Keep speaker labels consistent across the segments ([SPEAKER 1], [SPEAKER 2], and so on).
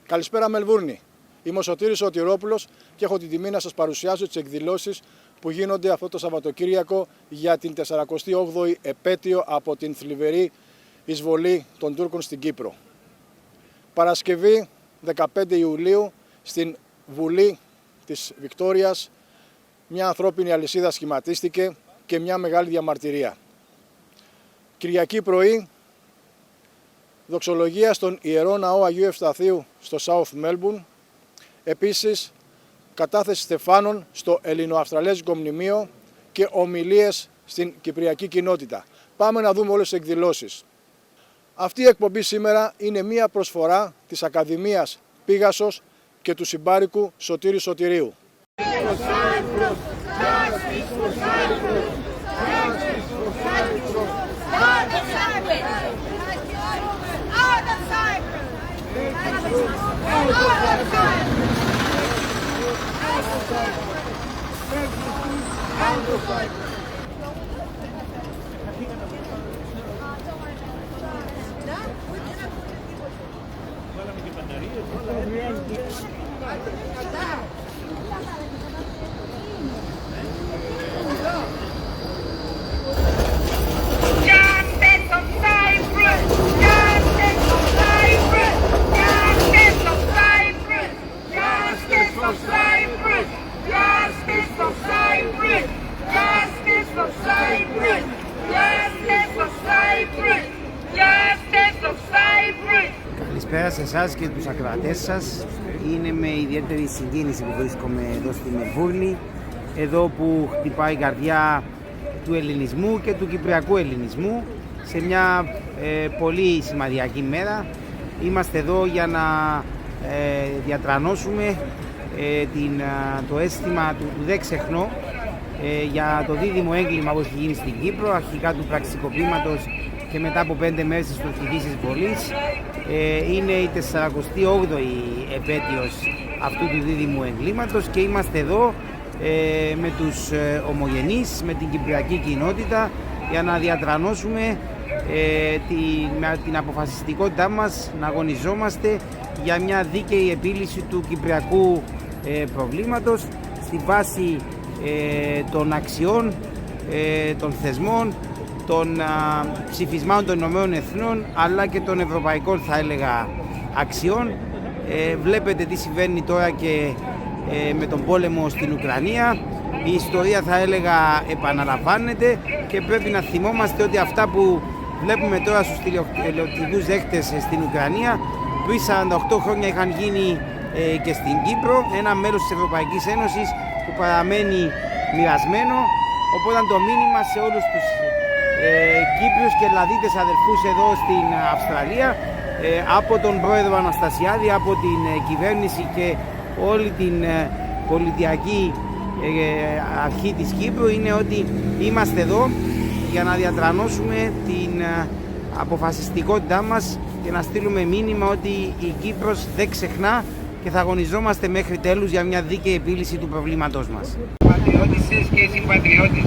[SPEAKER 1] Καλησπέρα Μελβούρνη. Είμαι ο Σωτήρης Σωτηρόπουλος και έχω την τιμή να σας παρουσιάσω τις εκδηλώσεις που γίνονται αυτό το Σαββατοκύριακο για την 48η επέτειο από την θλιβερή εισβολή των Τούρκων στην Κύπρο. Παρασκευή 15 Ιουλίου στην Βουλή της Βικτώριας μια ανθρώπινη αλυσίδα σχηματίστηκε και μια μεγάλη διαμαρτυρία. Κυριακή πρωί, δοξολογία στον Ιερό Ναό Αγίου Ευσταθίου στο South Melbourne. Επίσης, κατάθεση στεφάνων στο Ελληνο-Αυστραλιανό Μνημείο και ομιλίες στην Κυπριακή Κοινότητα. Πάμε να δούμε όλες τις εκδηλώσεις. Αυτή η εκπομπή σήμερα είναι μία προσφορά της Ακαδημίας Πίγασος και του συμπάρικου Σωτήρη Σωτηρίου.
[SPEAKER 2] Καλησπέρα σε εσάς και τους ακροατές σας. Είναι με ιδιαίτερη συγκίνηση που βρίσκομαι εδώ στη Μελβούρνη, εδώ που χτυπάει η καρδιά του ελληνισμού και του κυπριακού ελληνισμού σε μια πολύ σημαντική μέρα. Είμαστε εδώ για να διατρανώσουμε το αίσθημα του δεν ξεχνώ για το δίδυμο έγκλημα που έχει γίνει στην Κύπρο, αρχικά του πραξικοπήματος και μετά από 5 μέρες της τουρκικής εισβολής. Είναι η 48η επέτειος αυτού του δίδυμου εγκλήματος και είμαστε εδώ με τους ομογενείς, με την Κυπριακή Κοινότητα για να διατρανώσουμε την αποφασιστικότητά μας να αγωνιζόμαστε για μια δίκαιη επίλυση του κυπριακού προβλήματος στη βάση των αξιών, των θεσμών, των ψηφισμάτων των Ηνωμένων Εθνών αλλά και των ευρωπαϊκών, θα έλεγα, αξιών. Βλέπετε τι συμβαίνει τώρα και με τον πόλεμο στην Ουκρανία. Η ιστορία, θα έλεγα, επαναλαμβάνεται και πρέπει να θυμόμαστε ότι αυτά που βλέπουμε τώρα στους τηλεοπτικούς δέχτες στην Ουκρανία πριν 48 χρόνια είχαν γίνει και στην Κύπρο, ένα μέρος της Ευρωπαϊκής Ένωσης που παραμένει μοιρασμένο. Οπότε το μήνυμα σε όλους τους Κύπριους και Ελλαδίτες αδελφούς εδώ στην Αυστραλία από τον πρόεδρο Αναστασιάδη, από την κυβέρνηση και όλη την πολιτιακή αρχή της Κύπρου είναι ότι είμαστε εδώ για να διατρανώσουμε την αποφασιστικότητά μας και να στείλουμε μήνυμα ότι η Κύπρος δεν ξεχνά και θα αγωνιζόμαστε μέχρι τέλους για μια δίκαιη επίλυση του προβλήματός μας.
[SPEAKER 3] Συμπατριώτισσες και συμπατριώτες,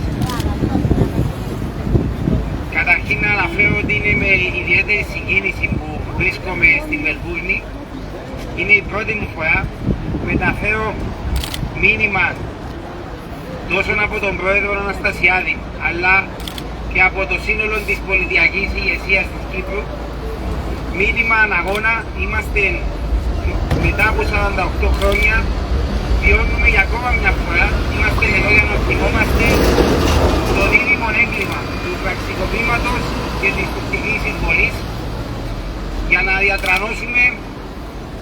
[SPEAKER 3] καταρχήν να αναφέρω ότι είναι με ιδιαίτερη συγκίνηση που βρίσκομαι στη Μελβούρνη. Είναι η πρώτη μου φορά που μεταφέρω μήνυμα τόσο από τον πρόεδρο Αναστασιάδη αλλά και από το σύνολο της πολιτιακής ηγεσίας της Κύπρου. Μήνυμα αναγώνα, είμαστε μετά από 48 χρόνια, βιώνουμε για ακόμα μια φορά, είμαστε εδώ για να θυμόμαστε το δίδυμο έγκλημα του πραξικοπήματος και της τουρκικής εισβολής, για να διατρανώσουμε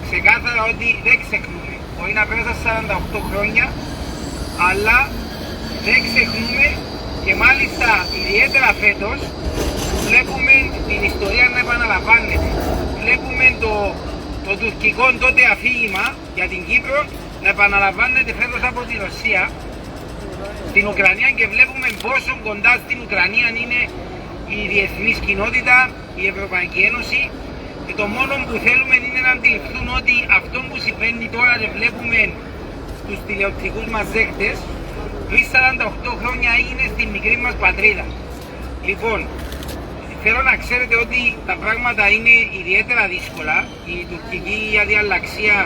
[SPEAKER 3] ξεκάθαρα ότι δεν ξεχνούμε. Μπορεί να πέρασαν 48 χρόνια, αλλά δεν ξεχνούμε και μάλιστα ιδιαίτερα φέτος βλέπουμε την ιστορία να επαναλαμβάνεται. Βλέπουμε το τουρκικό τότε αφήγημα για την Κύπρο να επαναλαμβάνεται φέτος από τη Ρωσία στην Ουκρανία και βλέπουμε πόσο κοντά στην Ουκρανία είναι η διεθνής κοινότητα, η Ευρωπαϊκή Ένωση, και το μόνο που θέλουμε είναι να αντιληφθούν ότι αυτό που συμβαίνει τώρα και βλέπουμε στους τηλεοπτικούς μας δέχτες πριν 48 χρόνια έγινε στη μικρή μας πατρίδα. Λοιπόν, θέλω να ξέρετε ότι τα πράγματα είναι ιδιαίτερα δύσκολα. Η τουρκική αδιαλλαξία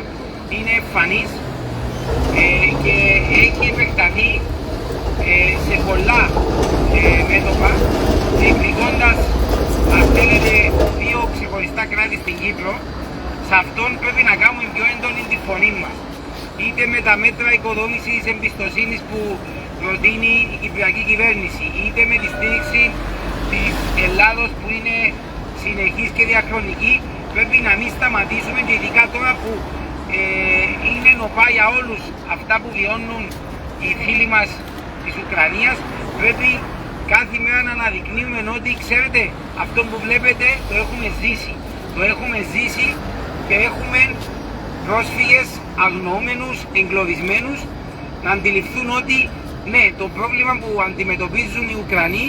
[SPEAKER 3] είναι εμφανής και έχει επεκταθεί σε πολλά μέτωπα, εκδικώντας, αν θέλετε, δύο ξεχωριστά κράτη στην Κύπρο. Σε αυτόν πρέπει να κάνουμε πιο έντονη τη φωνή μας. Είτε με τα μέτρα οικοδόμησης εμπιστοσύνης που προτείνει η Κυπριακή κυβέρνηση, είτε με τη στήριξη της Ελλάδος που είναι συνεχής και διαχρονική, πρέπει να μην σταματήσουμε, και ειδικά τώρα που είναι νοπά για όλους αυτά που βιώνουν οι φίλοι μας της Ουκρανίας, πρέπει κάθε μέρα να αναδεικνύουμε ότι, ξέρετε, αυτό που βλέπετε το έχουμε ζήσει. Το έχουμε ζήσει και έχουμε πρόσφυγες, αγνοούμενους, εγκλωβισμένους να αντιληφθούν ότι ναι, το πρόβλημα που αντιμετωπίζουν οι Ουκρανοί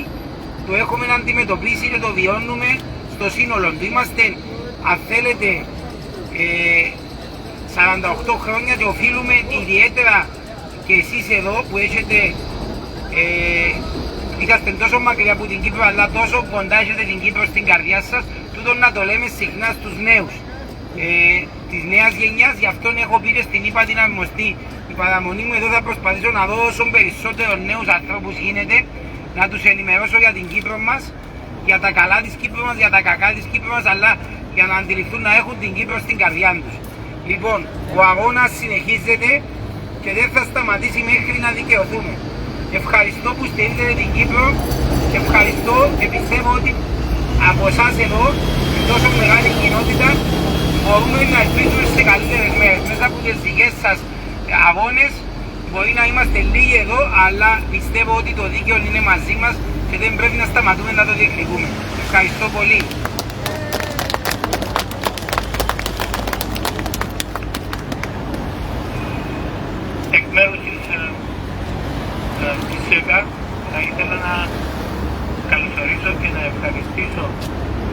[SPEAKER 3] το έχουμε αντιμετωπίσει και το βιώνουμε στο σύνολο του. Είμαστε, αν θέλετε, 48 χρόνια και οφείλουμε ιδιαίτερα και εσείς εδώ που έχετε είσαστε τόσο μακριά από την Κύπρο, αλλά τόσο κοντά έχετε την Κύπρο στην καρδιά σας, τούτο να το λέμε συχνά στους νέους της νέας γενιάς. Γι' αυτόν έχω πει και στην Ύπατη Αρμοστή, η παραμονή μου εδώ θα προσπαθήσω να δω όσο περισσότερο νέους ανθρώπους γίνεται, να τους ενημερώσω για την Κύπρο μας, για τα καλά της Κύπρου μας, για τα κακά της Κύπρου μας, αλλά για να αντιληφθούν να έχουν την Κύπρο στην καρδιά τους. Λοιπόν, ο αγώνας συνεχίζεται και δεν θα σταματήσει μέχρι να δικαιωθούμε. Ευχαριστώ που στηρίζετε την Κύπρο και ευχαριστώ και πιστεύω ότι από εσάς εδώ, με τόσο μεγάλη κοινότητα, μπορούμε να ελπίζουμε σε καλύτερες μέρες. Μέσα από τις δικές σας αγώνες μπορεί να είμαστε λίγοι εδώ, αλλά πιστεύω ότι το δίκαιο είναι μαζί μας και δεν πρέπει να σταματούμε να το διεκδικούμε. Ευχαριστώ πολύ.
[SPEAKER 4] Εκ μέρους της ΣΕ.Κ.Α θα ήθελα να καλωσορίσω και να ευχαριστήσω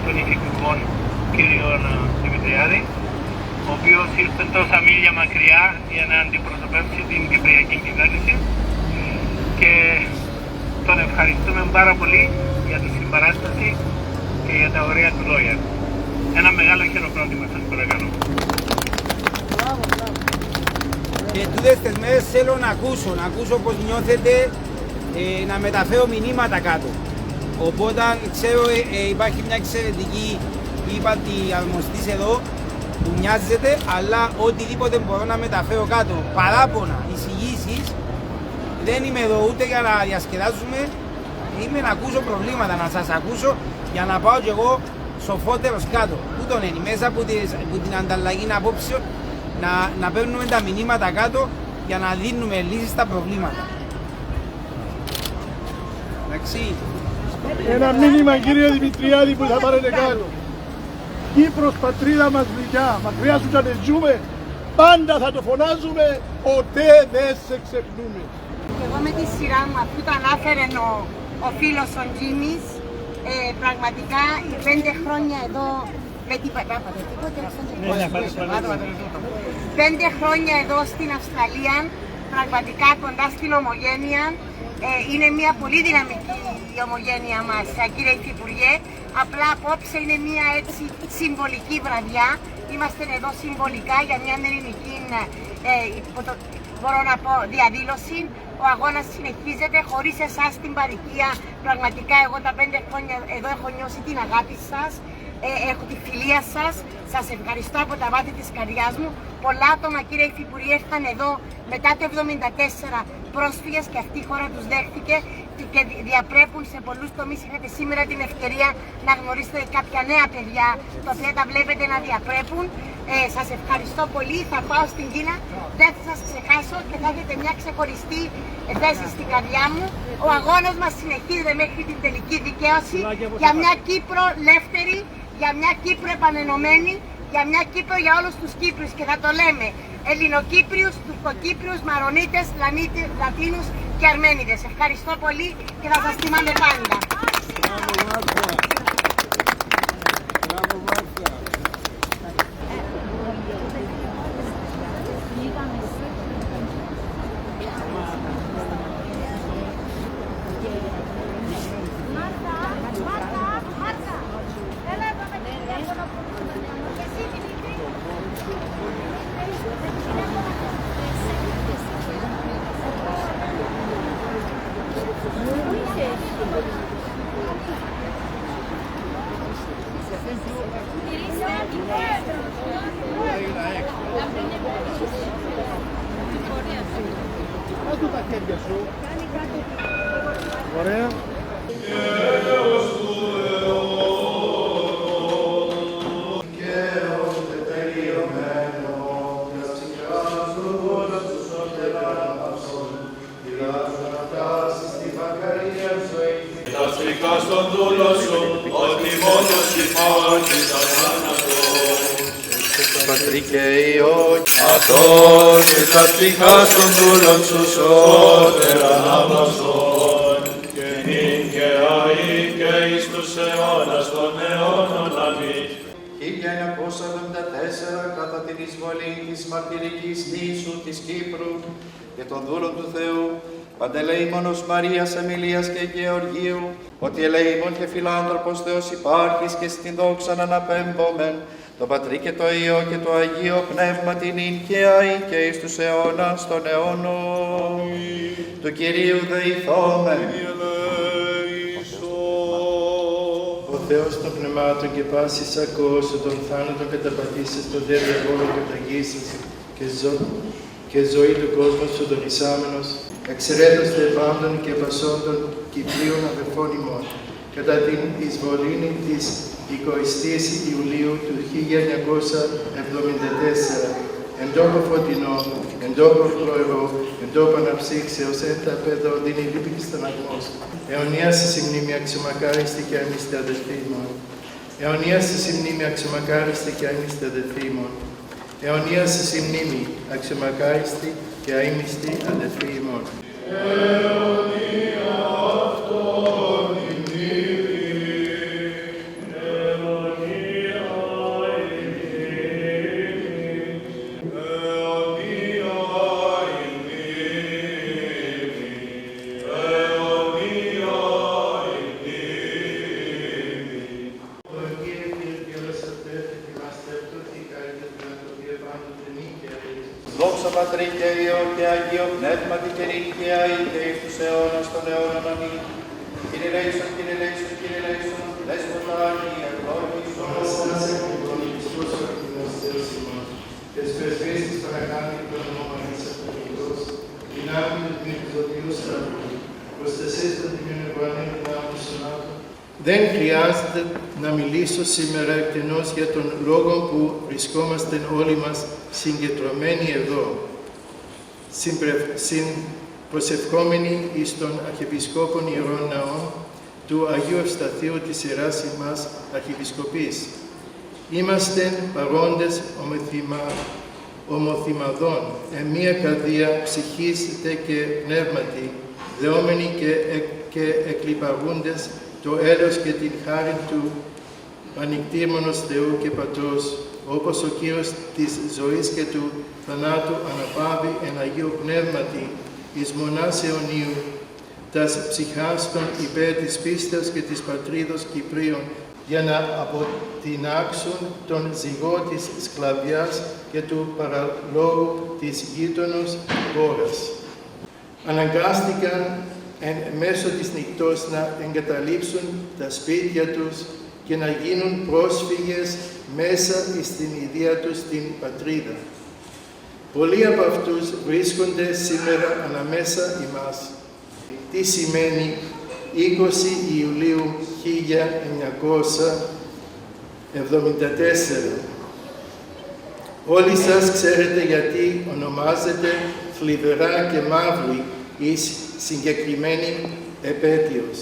[SPEAKER 4] τον Υφυπουργό κύριο Δημητριάδη, ο οποίος ήρθε τόσα μίλια μακριά για να αντιπροσωπεύσει την Κυπριακή κυβέρνηση, και τον ευχαριστούμε πάρα πολύ για τη συμπαράσταση και για τα ωραία του λόγια. Ένα μεγάλο χειροκρότημα σας παρακαλώ.
[SPEAKER 2] Και τούτες τις μέρες θέλω να ακούσω πώς νιώθετε, να μεταφέρω μηνύματα κάτω. Οπότε ξέρω υπάρχει μια εξαιρετική Ύπατη Αρμοστής εδώ που μοιάζεται, αλλά οτιδήποτε μπορώ να μεταφέρω κάτω, παράπονα, εισηγήσεις, δεν είμαι εδώ ούτε για να διασκεδάσουμε, είμαι να ακούσω προβλήματα, να σας ακούσω για να πάω κι εγώ σοφότερος κάτω. Τούτον είναι, μέσα από την ανταλλαγή απόψεων να παίρνουμε τα μηνύματα κάτω για να δίνουμε λύσεις στα προβλήματα. Εντάξει.
[SPEAKER 5] Ένα μήνυμα, κύριε Δημητριάδη, που θα πάρετε κάτω. Κύπρος, πατρίδα μας γλυκιά, μακριά σου να ζούμε, πάντα θα το φωνάζουμε, ποτέ δεν σε ξεχνούμε.
[SPEAKER 6] Εγώ με τη σειρά μου, αφού το ανάφερε ο φίλος ο Τζίμις, πραγματικά οι 5 χρόνια εδώ με την 5 χρόνια εδώ στην Αυστραλία, πραγματικά κοντά στην ομογένεια, είναι μια πολύ δυναμική η ομογένεια μας, κύριε Υφυπουργέ. Απλά απόψε είναι μια έτσι συμβολική βραδιά. Είμαστε εδώ συμβολικά για μια ειρηνική, μπορώ να πω, διαδήλωση. Ο αγώνας συνεχίζεται χωρίς εσάς την παροικία. Πραγματικά εγώ τα 5 χρόνια εδώ έχω νιώσει την αγάπη σας. Έχω τη φιλία σας. Σας ευχαριστώ από τα βάθη της καρδιάς μου. Πολλά άτομα, κύριε Υφυπουργέ, ήρθαν εδώ μετά το 1974 πρόσφυγες και αυτή η χώρα τους δέχτηκε και διαπρέπουν σε πολλούς τομείς. Είχατε σήμερα την ευκαιρία να γνωρίσετε κάποια νέα παιδιά τα οποία τα βλέπετε να διαπρέπουν. Σας ευχαριστώ πολύ. Θα πάω στην Κίνα, δεν θα σας ξεχάσω και θα έχετε μια ξεχωριστή θέση στην καρδιά μου. Ο αγώνας μας συνεχίζεται μέχρι την τελική δικαίωση για μια Κύπρο ελεύθερη, για μια Κύπρο επανενωμένη, για μια Κύπρο για όλους τους Κύπριους, και θα το λέμε Ελληνοκύπριους, Τουρκοκύπριους, Μαρονίτες, Λατίνους και Αρμένιδες. Ευχαριστώ πολύ και θα σας θυμάμαι πάντα.
[SPEAKER 1] χέρια σου. Ωραία.
[SPEAKER 7] Στον δούλο σου, ότι μόνος υπάρχει τα θάνατο.
[SPEAKER 8] Πατρί και Υιό, Ατός και τα στιχά στον δούλο σου σώτερα ανάβασον.
[SPEAKER 7] Και νυν και αεί και εις τους αιώνας των αιώνων. Αμήν.
[SPEAKER 8] 1974 κατά την εισβολή της μαρτυρικής νήσου της Κύπρου και των δούλων του Θεού, Παντελεήμονος Μαρίας Εμιλίας και Γεωργίου, ότι ελεήμων και φιλάνθρωπος Θεός υπάρχεις και στην δόξα αναπέμπομεν, το Πατρί και το Υιό και το Αγίο Πνεύμα την ίν και αεί και εις τους αιώνας των αιώνων. Του Κυρίου δεηθόμεν.
[SPEAKER 9] Ο Θεός των πνευμάτων και πάσης ακούσου των θάνατων καταπατήσεις των δε διαβόλων καταγήσεις και ζωή του κόσμου σου τον εισάμενος, εξαιρέτως τε πάντων και πασών των Κυπρίων αδελφών ημών, κατά την εισβολή της 20ης Ιουλίου του 1974, εν τόπο φωτεινό, εν τόπο φλωερό, εν τόπο αναψύξεως, εν τα πέδα οδύνη λύπη και στεναγμός. Αιωνίας η μνήμη αξιομακάριστη και άμυστη αδελφοί ημών. Αιωνίας η μνήμη αξιομακάριστη και άμυστη αδελφοί ημών. Αιωνίας η μνήμη αξιομακάριστη και αείμιστη αδελφοί ημών.
[SPEAKER 7] Αιωνία αυτόν η μνήμη, αιωνία η μνήμη, αιωνία η μνήμη, αιωνία η μνήμη.
[SPEAKER 8] Δόξα Πατρί και Υιό και Αγίο Πνεύματι και νυν και αεί και εις τους αιώνας των αιώνων. Αμήν. Κύριε ελέησον, Κύριε ελέησον, Κύριε ελέησον, Δέσποτα Άγιε, ευλόγησον.
[SPEAKER 9] Αναστάσε και τον Χριστός ο Αρχιμναστέρος ημών, και στις πρεσβείες της παρακάνει τον νόμανης αυτονικός, δυνάμει του Μυθοδίου Σταυρού, προστασίες των τιμίων ευανέων δυνάμων σωνάτων. Δεν χρειάζεται να μιλήσω σήμερα εκτενώς για τον λόγο που βρισκόμαστε όλοι μας συγκεντρωμένοι εδώ, προσευχόμενοι εις των Αρχιεπισκόπων Ιερών Ναών του Αγίου Ευσταθίου της Ιεράς ημάς Αρχιεπισκοπής. Είμαστε παρόντες ομοθυμαδών, μία καρδία ψυχής και πνεύματι, δεόμενοι και εκλυπαρούντες το έλεος και την χάρη του ανοιχτήμονος Θεού και Πατρός, όπως ο Κύριος της ζωής και του θανάτου αναπαύει εν Αγίου Πνεύματι εις μονάς αιωνίου, τας ψυχάς των υπέρ της πίστεως και της πατρίδος Κυπρίων, για να αποτινάξουν τον ζυγό της σκλαβιάς και του παραλόγου της γείτονος χώρας. Αναγκάστηκαν εν μέσω της νυχτός να εγκαταλείψουν τα σπίτια τους και να γίνουν πρόσφυγες μέσα στην ιδία τους στην πατρίδα. Πολλοί από αυτούς βρίσκονται σήμερα αναμέσα ημάς. Τι σημαίνει 20 Ιουλίου 1974. Όλοι σας ξέρετε γιατί ονομάζεται θλιβερά και μαύρη η συγκεκριμένη επέτειος.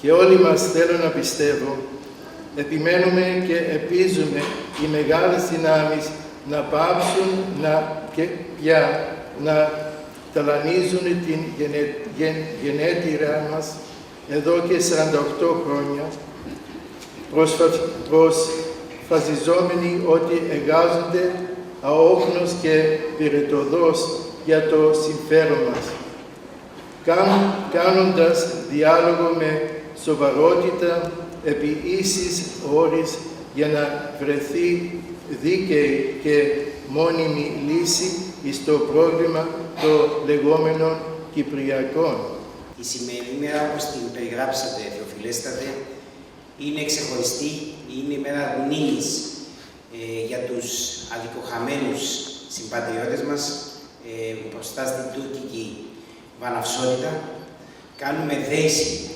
[SPEAKER 9] Και όλοι μας, θέλω να πιστεύω, επιμένουμε και ελπίζουμε οι μεγάλες δυνάμεις να πάψουν να ταλανίζουν την γενέτειρά μας εδώ και 48 χρόνια, προσφασιζόμενοι ότι εργάζονται αόχνος και πυρετοδός για το συμφέρον μας, κάνοντας διάλογο με σοβαρότητα επί ίσης όρης για να βρεθεί δίκαιη και μόνιμη λύση στο πρόβλημα των λεγόμενων Κυπριακών.
[SPEAKER 2] Η σημερινή μέρα, όπως την περιγράψατε, Θεοφιλέστατε, είναι ξεχωριστή, είναι η μέρα μνήμης για τους αδικοχαμένους συμπατριώτες μας μπροστά στην τουρκική. βαναυσότητα, κάνουμε δέηση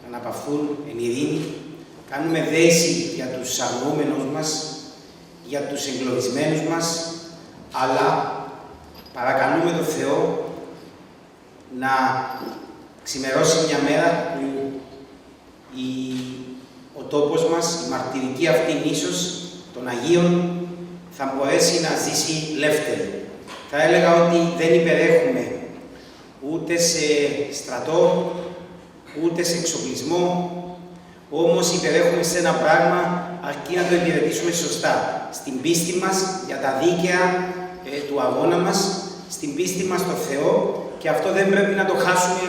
[SPEAKER 2] αναπαυθούν εν ειρήνη, κάνουμε δέηση για τους αγνοούμενους μας, για τους εγκλωβισμένους μας, αλλά παρακαλούμε τον Θεό να ξημερώσει μια μέρα που ο τόπος μας, η μαρτυρική αυτή νήσος των Αγίων, θα μπορέσει να ζήσει λεύτερη. Θα έλεγα ότι δεν υπερέχουμε ούτε σε στρατό, ούτε σε εξοπλισμό, όμως υπερέχουμε σε ένα πράγμα αρκεί να το υπηρετήσουμε σωστά. Στην πίστη μας για τα δίκαια του αγώνα μας, στην πίστη μας στο Θεό, και αυτό δεν πρέπει να το χάσουμε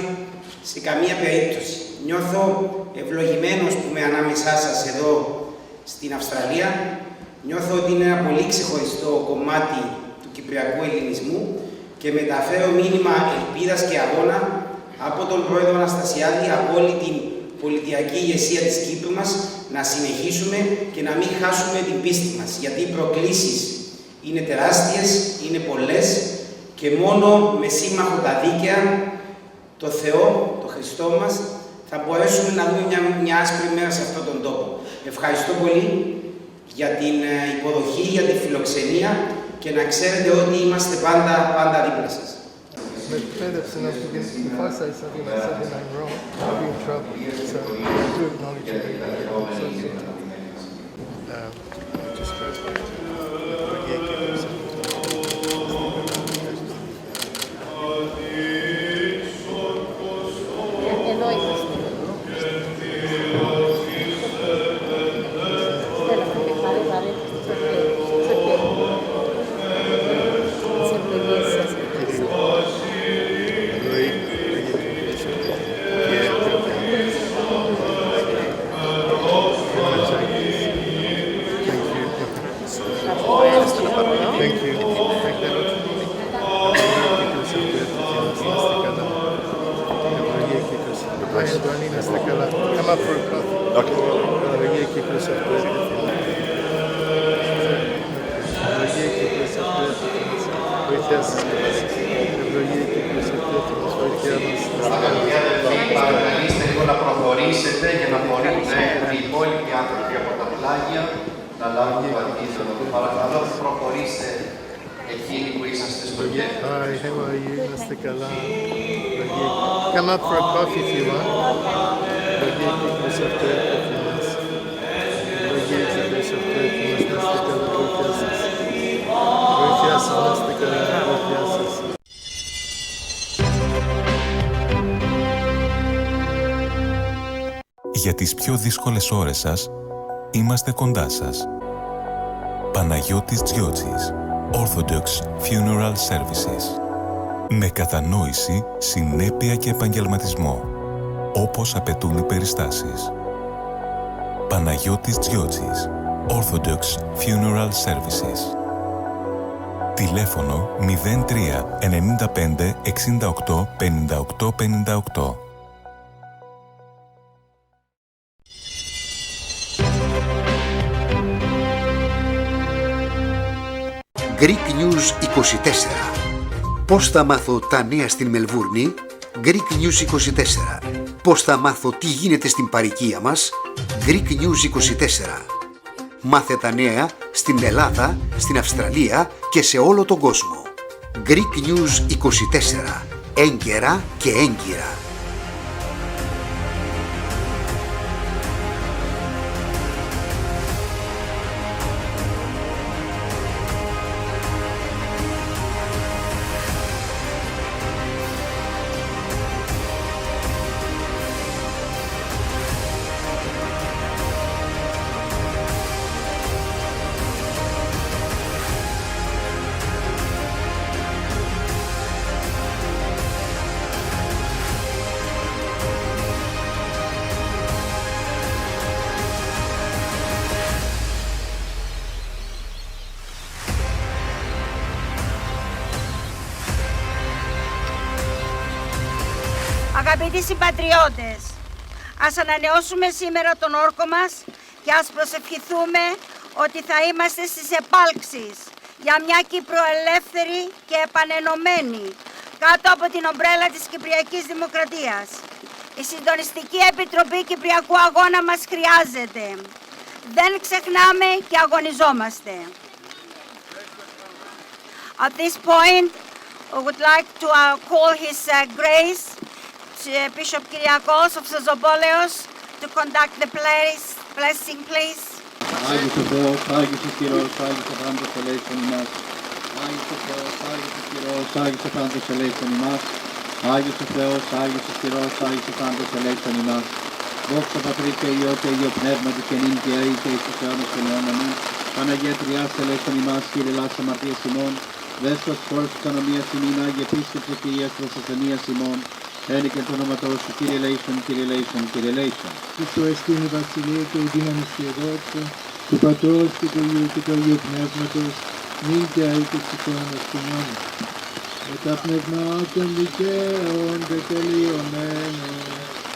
[SPEAKER 2] σε καμία περίπτωση. Νιώθω ευλογημένος που είμαι ανάμεσά σας εδώ στην Αυστραλία. Νιώθω ότι είναι ένα πολύ ξεχωριστό κομμάτι του κυπριακού ελληνισμού και μεταφέρω μήνυμα ελπίδας και αγώνα από τον πρόεδρο Αναστασιάδη, από όλη την πολιτιακή ηγεσία της Κύπρου μας, να συνεχίσουμε και να μην χάσουμε την πίστη μας. Γιατί οι προκλήσεις είναι τεράστιες, είναι πολλές και μόνο με σύμμαχο τα δίκαια, το Θεό, το Χριστό μας, θα μπορέσουμε να δούμε μια άσπρη μέρα σε αυτόν τον τόπο. Ευχαριστώ πολύ για την υποδοχή, για τη φιλοξενία και να ξέρετε ότι είμαστε πάντα δίπλα σας.
[SPEAKER 9] Με εκπαίδευση να σου πει, if I say something I'm wrong, I'll be in trouble. So I do acknowledge it. Just go back to
[SPEAKER 6] Εδώ είμαστε.
[SPEAKER 9] Come up for a coffee. Okay.
[SPEAKER 8] Παρακαλείστε λίγο να προχωρήσετε για να μπορούν οι υπόλοιποι άνθρωποι από τα πλάγια να λάβουν το αντίθετο. Παρακαλώ, προχωρήστε εκείνοι που είσαστε στο γέφυρο.
[SPEAKER 9] Hi, how are you? Είστε καλά? Come up for a coffee if you want.
[SPEAKER 10] Για τις πιο δύσκολες ώρες σας, είμαστε κοντά σας. Παναγιώτης Τζιότσης, Orthodox Funeral Services. Με κατανόηση, συνέπεια και επαγγελματισμό, όπως απαιτούν οι περιστάσεις. Παναγιώτης Τζιότσης, Orthodox Funeral Services. Τηλέφωνο 03 95 68 58 58.
[SPEAKER 11] Greek News 24. Πώς θα μάθω τα νέα στην Μελβούρνη? Greek News 24. Πώς θα μάθω τι γίνεται στην παροικία μας? Greek News 24. Μάθε τα νέα στην Ελλάδα, στην Αυστραλία και σε όλο τον κόσμο. Greek News 24. Έγκαιρα και έγκυρα.
[SPEAKER 6] Αγαπητοί συμπατριώτες, ας ανανεώσουμε σήμερα τον όρκο μας και ας προσευχηθούμε ότι θα είμαστε στις επάλξεις για μια Κύπρο ελεύθερη και επανενωμένη, κάτω από την ομπρέλα της Κυπριακής Δημοκρατίας. Η Συντονιστική Επιτροπή Κυπριακού Αγώνα μας χρειάζεται. Δεν ξεχνάμε και αγωνιζόμαστε. At this point, I would like to call His Grace, Bishop Kyriakos of Zozopoleos, to conduct the blessing, please.
[SPEAKER 12] Άγιος ο Θεός, Άγιος ο Κύριος, Άγιος ο Πάντος ελέησον ημάς. Άγιος ο Θεός, Άγιος ο Κύριος, Άγιος ο Πάντος ελέησον ημάς. Άγιος ο Θεός, Άγιος ο Κύριος, Άγιος ο Πάντος ελέησον ημάς. Δόξα Πατρί και Υιό και Υιό Πνεύματι και νυν και αεί και εις τους αιώνας των αιώνων. Παναγία Τριάς ελέησον ημάς, Κύριε λάσα αμαρτίας ημών. Δέστος χώρος της ανομίας ημίν, Άγιε επίσκεψη και Υιάς προσασθενίας ημών. Ένικε το όνομα σου, Κύριε ελέησον, Κύριε ελέησον, Κύριε ελέησον.
[SPEAKER 9] Χριστό εστίν η βασιλεία και η δύναμη και η δόξα του Πατρός και του Υιού και του Αγίου Πνεύματος, νυν και αεί και στους αιώνας των αιώνων. Με τα πνευμάτων δικαίων και τελειωμένων,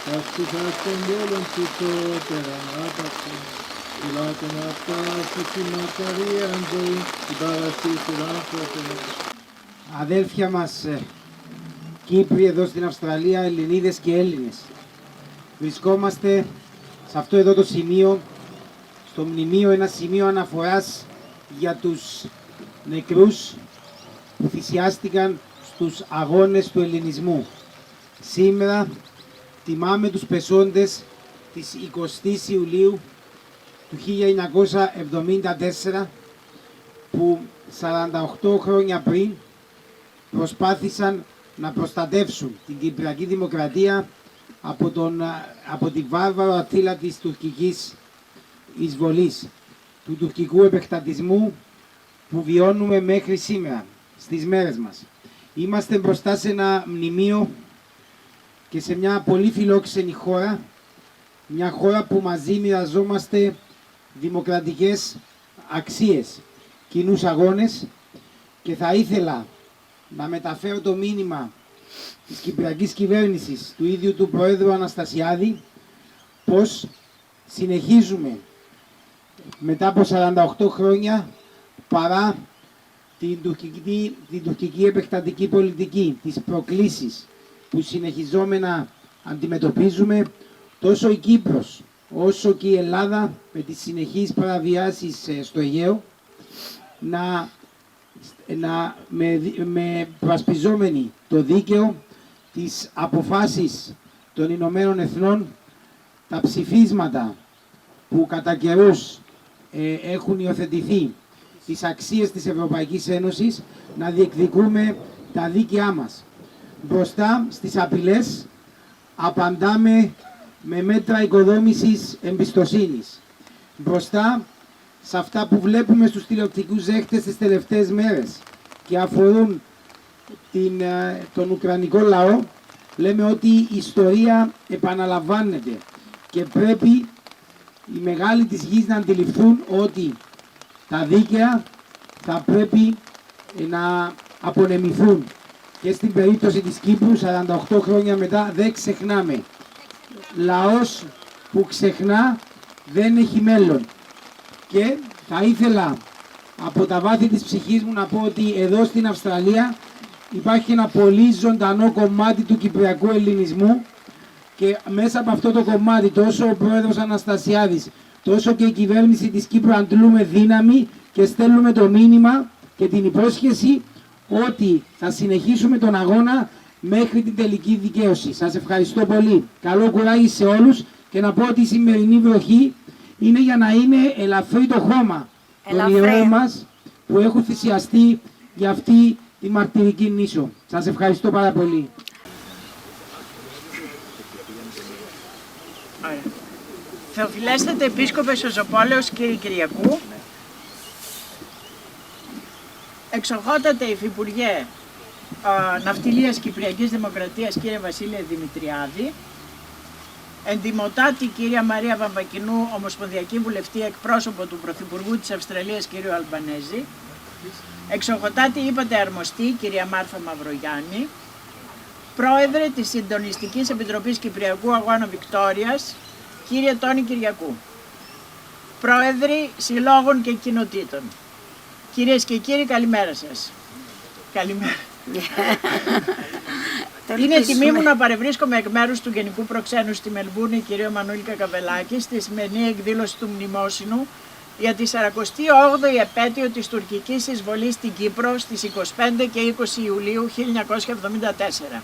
[SPEAKER 9] τα ψυχάστονται όλων ψυχότερα ανάπαυση, φυλάτων αυτά σε τη μακαρίαν ζωή, την παραστή του άνθρωπου.
[SPEAKER 2] Αδέλφια μας Κύπροι εδώ στην Αυστραλία, Ελληνίδες και Έλληνες, βρισκόμαστε σε αυτό εδώ το σημείο, στο μνημείο, ένα σημείο αναφοράς για τους νεκρούς που θυσιάστηκαν στους αγώνες του ελληνισμού. Σήμερα τιμάμε τους πεσόντες της 20ης Ιουλίου του 1974 που 48 χρόνια πριν προσπάθησαν να προστατεύσουν την Κυπριακή Δημοκρατία από την βάρβαρο ατύλα της τουρκικής εισβολής, του τουρκικού επεκτατισμού που βιώνουμε μέχρι σήμερα, στις μέρες μας. Είμαστε μπροστά σε ένα μνημείο και σε μια πολύ φιλόξενη χώρα, μια χώρα που μαζί μοιραζόμαστε δημοκρατικές αξίες, κοινούς αγώνες, και θα ήθελα να μεταφέρω το μήνυμα της Κυπριακής Κυβέρνησης, του ίδιου του Προέδρου Αναστασιάδη, πως συνεχίζουμε μετά από 48 χρόνια παρά την τουρκική επεκτατική πολιτική, τις προκλήσεις που συνεχιζόμενα αντιμετωπίζουμε, τόσο η Κύπρος όσο και η Ελλάδα με τις συνεχείς παραβιάσεις στο Αιγαίο, με προασπιζόμενοι το δίκαιο, τις αποφάσεις των Ηνωμένων Εθνών, τα ψηφίσματα που κατά καιρούς έχουν υιοθετηθεί, τις αξίες της Ευρωπαϊκής Ένωσης, να διεκδικούμε τα δίκαιά μας. Μπροστά στις απειλές απαντάμε με μέτρα οικοδόμησης εμπιστοσύνης. Μπροστά σε αυτά που βλέπουμε στους τηλεοπτικούς δέχτες τις τελευταίες μέρες και αφορούν τον Ουκρανικό λαό, λέμε ότι η ιστορία επαναλαμβάνεται και πρέπει οι μεγάλοι της γης να αντιληφθούν ότι τα δίκαια θα πρέπει να απονεμηθούν. Και στην περίπτωση της Κύπρου, 48 χρόνια μετά, δεν ξεχνάμε. Λαός που ξεχνά δεν έχει μέλλον. Και θα ήθελα από τα βάθη της ψυχής μου να πω ότι εδώ στην Αυστραλία υπάρχει ένα πολύ ζωντανό κομμάτι του κυπριακού ελληνισμού, και μέσα από αυτό το κομμάτι τόσο ο Πρόεδρος Αναστασιάδης τόσο και η κυβέρνηση της Κύπρου αντλούμε δύναμη και στέλνουμε το μήνυμα και την υπόσχεση ότι θα συνεχίσουμε τον αγώνα μέχρι την τελική δικαίωση. Σας ευχαριστώ πολύ. Καλό κουράγιο σε όλους, και να πω ότι η σημερινή βροχή είναι για να είναι ελαφρύ το χώμα των ηρώων μας που έχουν θυσιαστεί για αυτή τη μαρτυρική νήσο. Σας ευχαριστώ πάρα πολύ.
[SPEAKER 13] Θεοφιλέστατε Επίσκοπε Ζωζοπόλεως κύριε Κυριακού, εξοχότατε Υφυπουργέ Ναυτιλίας Κυπριακής Δημοκρατίας κύριε Βασίλη Δημητριάδη, εντιμωτάτη κυρία Μαρία Βαμβακινού, Ομοσπονδιακή Βουλευτή, εκπρόσωπο του Πρωθυπουργού της Αυστραλίας κύριο Αλμπανέζη, εξοχοτάτη Ύπατη Αρμοστή κυρία Μάρθα Μαυρογιάννη, Πρόεδρε της Συντονιστικής Επιτροπής Κυπριακού Αγώνα Βικτώριας κύριε Τόνη Κυριακού, Πρόεδροι Συλλόγων και Κοινοτήτων, κυρίες και κύριοι, καλημέρα σας. Καλημέρα. Είναι τιμή μου να παρευρίσκομαι εκ μέρους του Γενικού Προξένου στη Μελβούρνη, κ. Μανουήλ Κακαβελάκη, στη σημερινή εκδήλωση του Μνημόσυνου για τη 48η επέτειο της τουρκικής εισβολής στην Κύπρο στις 25 και 20 Ιουλίου 1974.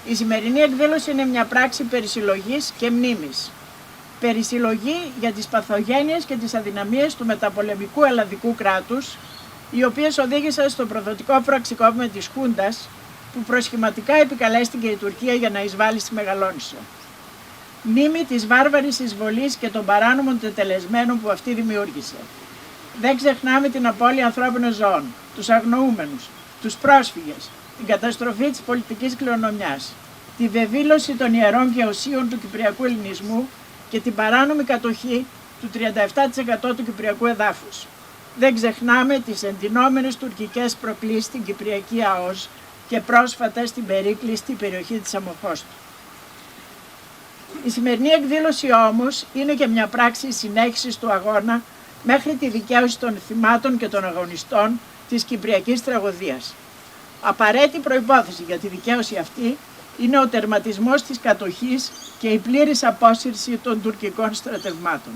[SPEAKER 13] Η σημερινή εκδήλωση είναι μια πράξη περισυλλογής και μνήμης. Περισυλλογή για τις παθογένειες και τις αδυναμίες του μεταπολεμικού ελλαδικού κράτους, οι οποίες οδήγησαν στο προδοτικό πραξικόπημα της Χούντας, που προσχηματικά επικαλέστηκε η Τουρκία για να εισβάλλει στη Μεγαλόνισσο. Μνήμη της βάρβαρης εισβολής και των παράνομων τετελεσμένων που αυτή δημιούργησε. Δεν ξεχνάμε την απώλεια ανθρώπινων ζώων, τους αγνοούμενους, τους πρόσφυγες, την καταστροφή της πολιτικής κληρονομιάς, τη βεβήλωση των ιερών και οσίων του κυπριακού ελληνισμού και την παράνομη κατοχή του 37% του κυπριακού εδάφους. Δεν ξεχνάμε τις εντυνόμενες τουρκικές προκλήσεις στην Κυπριακή ΑΟΣ και πρόσφατα στην περίκλειστη περιοχή της Αμμοχώστου. Η σημερινή εκδήλωση όμως είναι και μια πράξη συνέχισης του αγώνα μέχρι τη δικαίωση των θυμάτων και των αγωνιστών της Κυπριακής τραγωδίας. Απαραίτητη προϋπόθεση για τη δικαίωση αυτή είναι ο τερματισμός της κατοχής και η πλήρης απόσυρση των τουρκικών στρατευμάτων.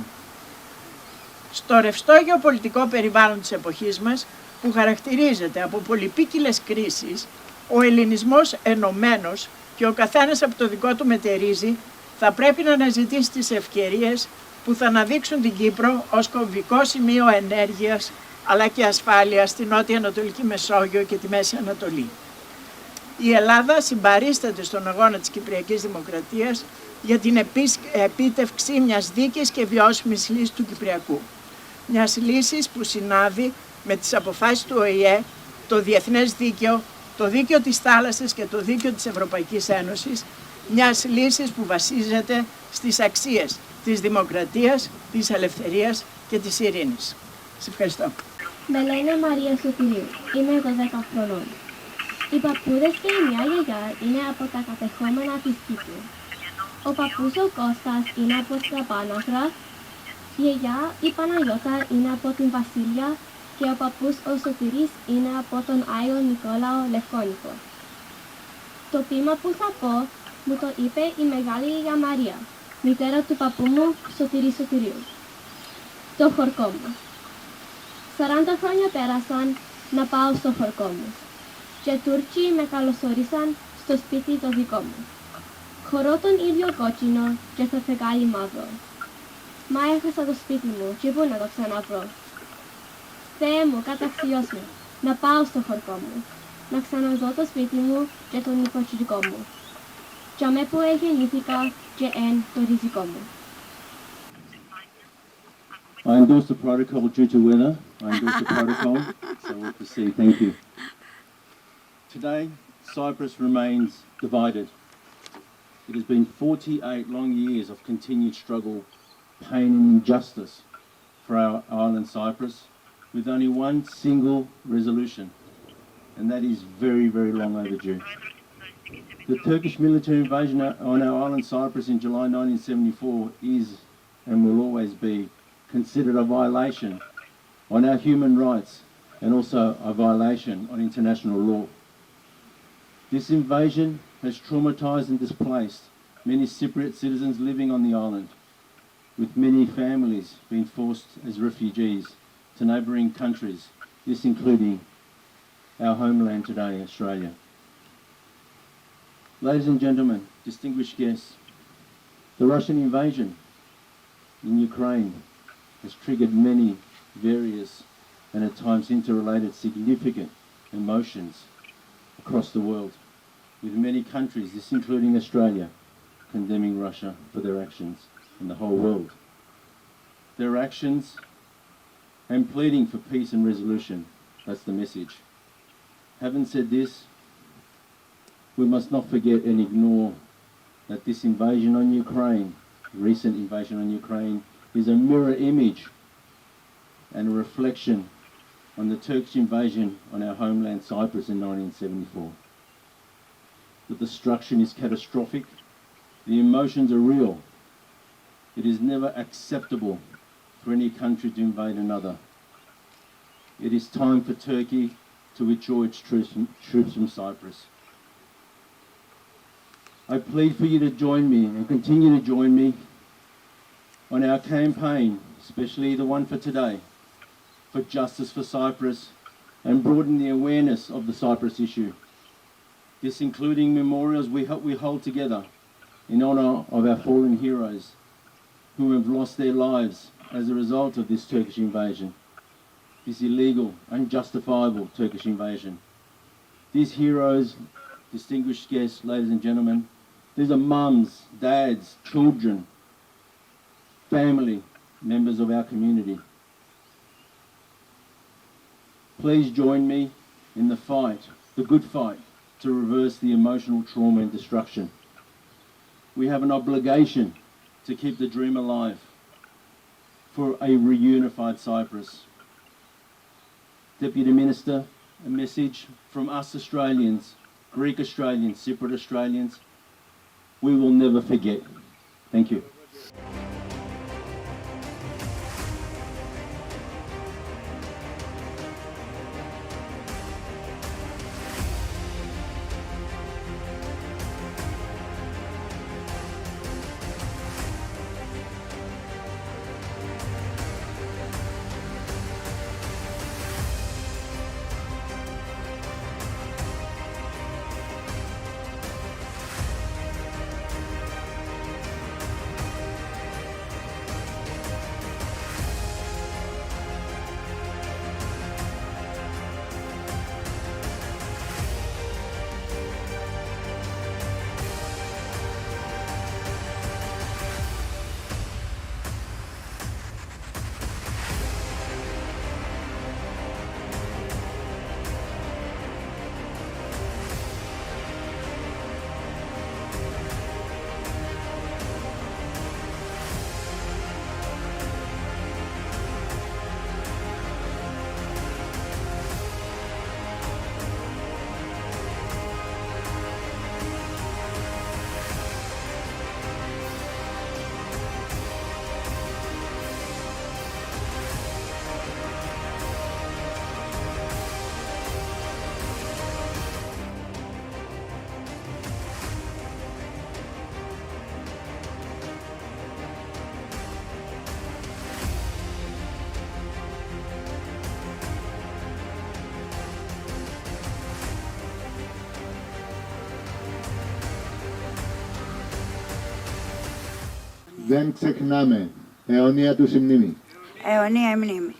[SPEAKER 13] Στο ρευστό γεωπολιτικό περιβάλλον της εποχής μας, που χαρακτηρίζεται από πολυπίκυλες κρίσεις, ο ελληνισμός ενωμένος και ο καθένας από το δικό του μετερίζει, θα πρέπει να αναζητήσει τις ευκαιρίες που θα αναδείξουν την Κύπρο ως κομβικό σημείο ενέργειας αλλά και ασφάλειας στην Νότια Ανατολική Μεσόγειο και τη Μέση Ανατολή. Η Ελλάδα συμπαρίσταται στον αγώνα της Κυπριακής Δημοκρατίας για την επίτευξη μιας δίκαιης και βιώσιμης λύσης του Κυπριακού. Μιας λύσης που συνάδει με τις αποφάσεις του ΟΗΕ, το διεθνές δίκαιο, το δίκαιο της θάλασσας και το δίκαιο της Ευρωπαϊκής Ένωσης, μιας λύσης που βασίζεται στις αξίες της δημοκρατίας, της ελευθερίας και της ειρήνης. Σας ευχαριστώ.
[SPEAKER 14] Με λένε Μαρία Σωτηρίου. Είμαι 12 χρονών. Οι παππούδες και η μια γιαγιά είναι από τα κατεχόμενα της Κύπρου. Ο παππούς ο Κώστας είναι από τα Πάναθρα, η γιαγιά η Παναγιώτα είναι από την Βασίλεια και ο παππούς ο Σωτηρής είναι από τον Άγιο Νικόλαο Λευκόνικο. Το ποίημα που θα πω μου το είπε η μεγάλη γιαγιά Μαρία, μητέρα του παππού μου Σωτηρή Σωτηρίου. Το χορκό μου. 40 χρόνια πέρασαν να πάω στο χορκό μου και Τούρκοι με καλωσορίσαν στο σπίτι το δικό μου. Χωρώ τον ίδιο κόκκινο και το φεγγάρι μαύρο. Μα έχασα το σπίτι μου και πού να το ξαναβρω. Θεέ μου, καταξιώσ' με, να πάω στο χορκό μου, να ξαναδώ το σπίτι μου και τον οικοκυρικό μου. Και αμέ που γεννήθηκα και εν το ριζικό μου.
[SPEAKER 12] I endorse the protocol due to weather. I endorse the protocol, so we'll proceed. Thank you. Today, Cyprus remains divided. It has been 48 long years of continued struggle, pain and injustice for our island Cyprus, with only one single resolution, and that is very, very long overdue. The Turkish military invasion on our island Cyprus in July 1974 is and will always be considered a violation on our human rights and also a violation on international law. This invasion has traumatized and displaced many Cypriot citizens living on the island, with many families being forced as refugees to neighbouring countries, this including our homeland today, Australia. Ladies and gentlemen, distinguished guests, the Russian invasion in Ukraine has triggered many various and at times interrelated significant emotions across the world, with many countries, this including Australia, condemning Russia for their actions in the whole world. Their actions and pleading for peace and resolution, that's the message. Having said this, we must not forget and ignore that this invasion on Ukraine, recent invasion on Ukraine, is a mirror image and a reflection on the Turkish invasion on our homeland Cyprus in 1974. The destruction is catastrophic, the emotions are real. It is never acceptable for any country to invade another. It is time for Turkey to withdraw its troops from Cyprus. I plead for you to join me and continue to join me on our campaign, especially the one for today, for justice for Cyprus and broaden the awareness of the Cyprus issue. This including memorials we hold together in honour of our fallen heroes who have lost their lives as a result of this Turkish invasion, this illegal, unjustifiable Turkish invasion. These heroes, distinguished guests, ladies and gentlemen, these are mums, dads, children, family, members of our community. Please join me in the fight, the good fight, to reverse the emotional trauma and destruction. We have an obligation to keep the dream alive for a reunified Cyprus. Deputy Minister, a message from us Australians, Greek Australians, Cypriot Australians, we will never forget. Thank you.
[SPEAKER 15] Δεν ξεχνάμε. Αιώνια τους η μνήμη.
[SPEAKER 16] Αιώνια η μνήμη.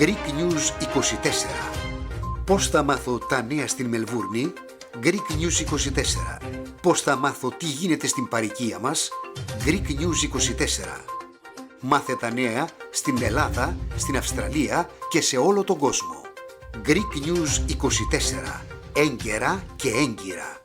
[SPEAKER 11] Greek News 24. Πώς θα μάθω τα νέα στην Μελβούρνη? Greek News 24. Πώς θα μάθω τι γίνεται στην παροικία μας? Greek News 24. Μάθε τα νέα στην Ελλάδα, στην Αυστραλία και σε όλο τον κόσμο. Greek News 24. Έγκαιρα και έγκυρα.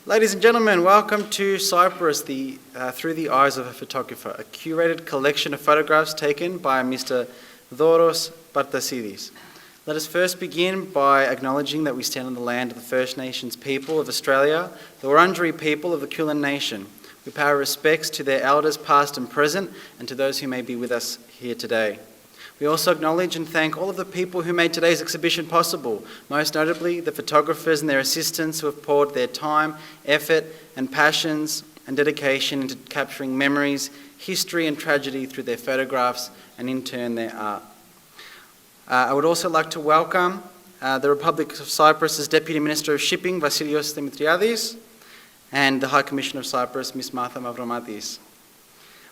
[SPEAKER 17] Ladies and gentlemen, welcome to Cyprus through the eyes of a photographer, a curated collection of photographs taken by Mr. Doros Bartasidis. Let us first begin by acknowledging that we stand on the land of the First Nations people of Australia, the Wurundjeri people of the Kulin Nation. We pay our respects to their elders past and present and to those who may be with us here today. We also acknowledge and thank all of the people who made today's exhibition possible, most notably the photographers and their assistants who have poured their time, effort and passions and dedication into capturing memories, history and tragedy through their photographs and in turn their art. I would also like to welcome the Republic of Cyprus's Deputy Minister of Shipping, Vasilios Dimitriadis, and the High Commissioner of Cyprus, Ms. Márthas Mαυρομμάτη.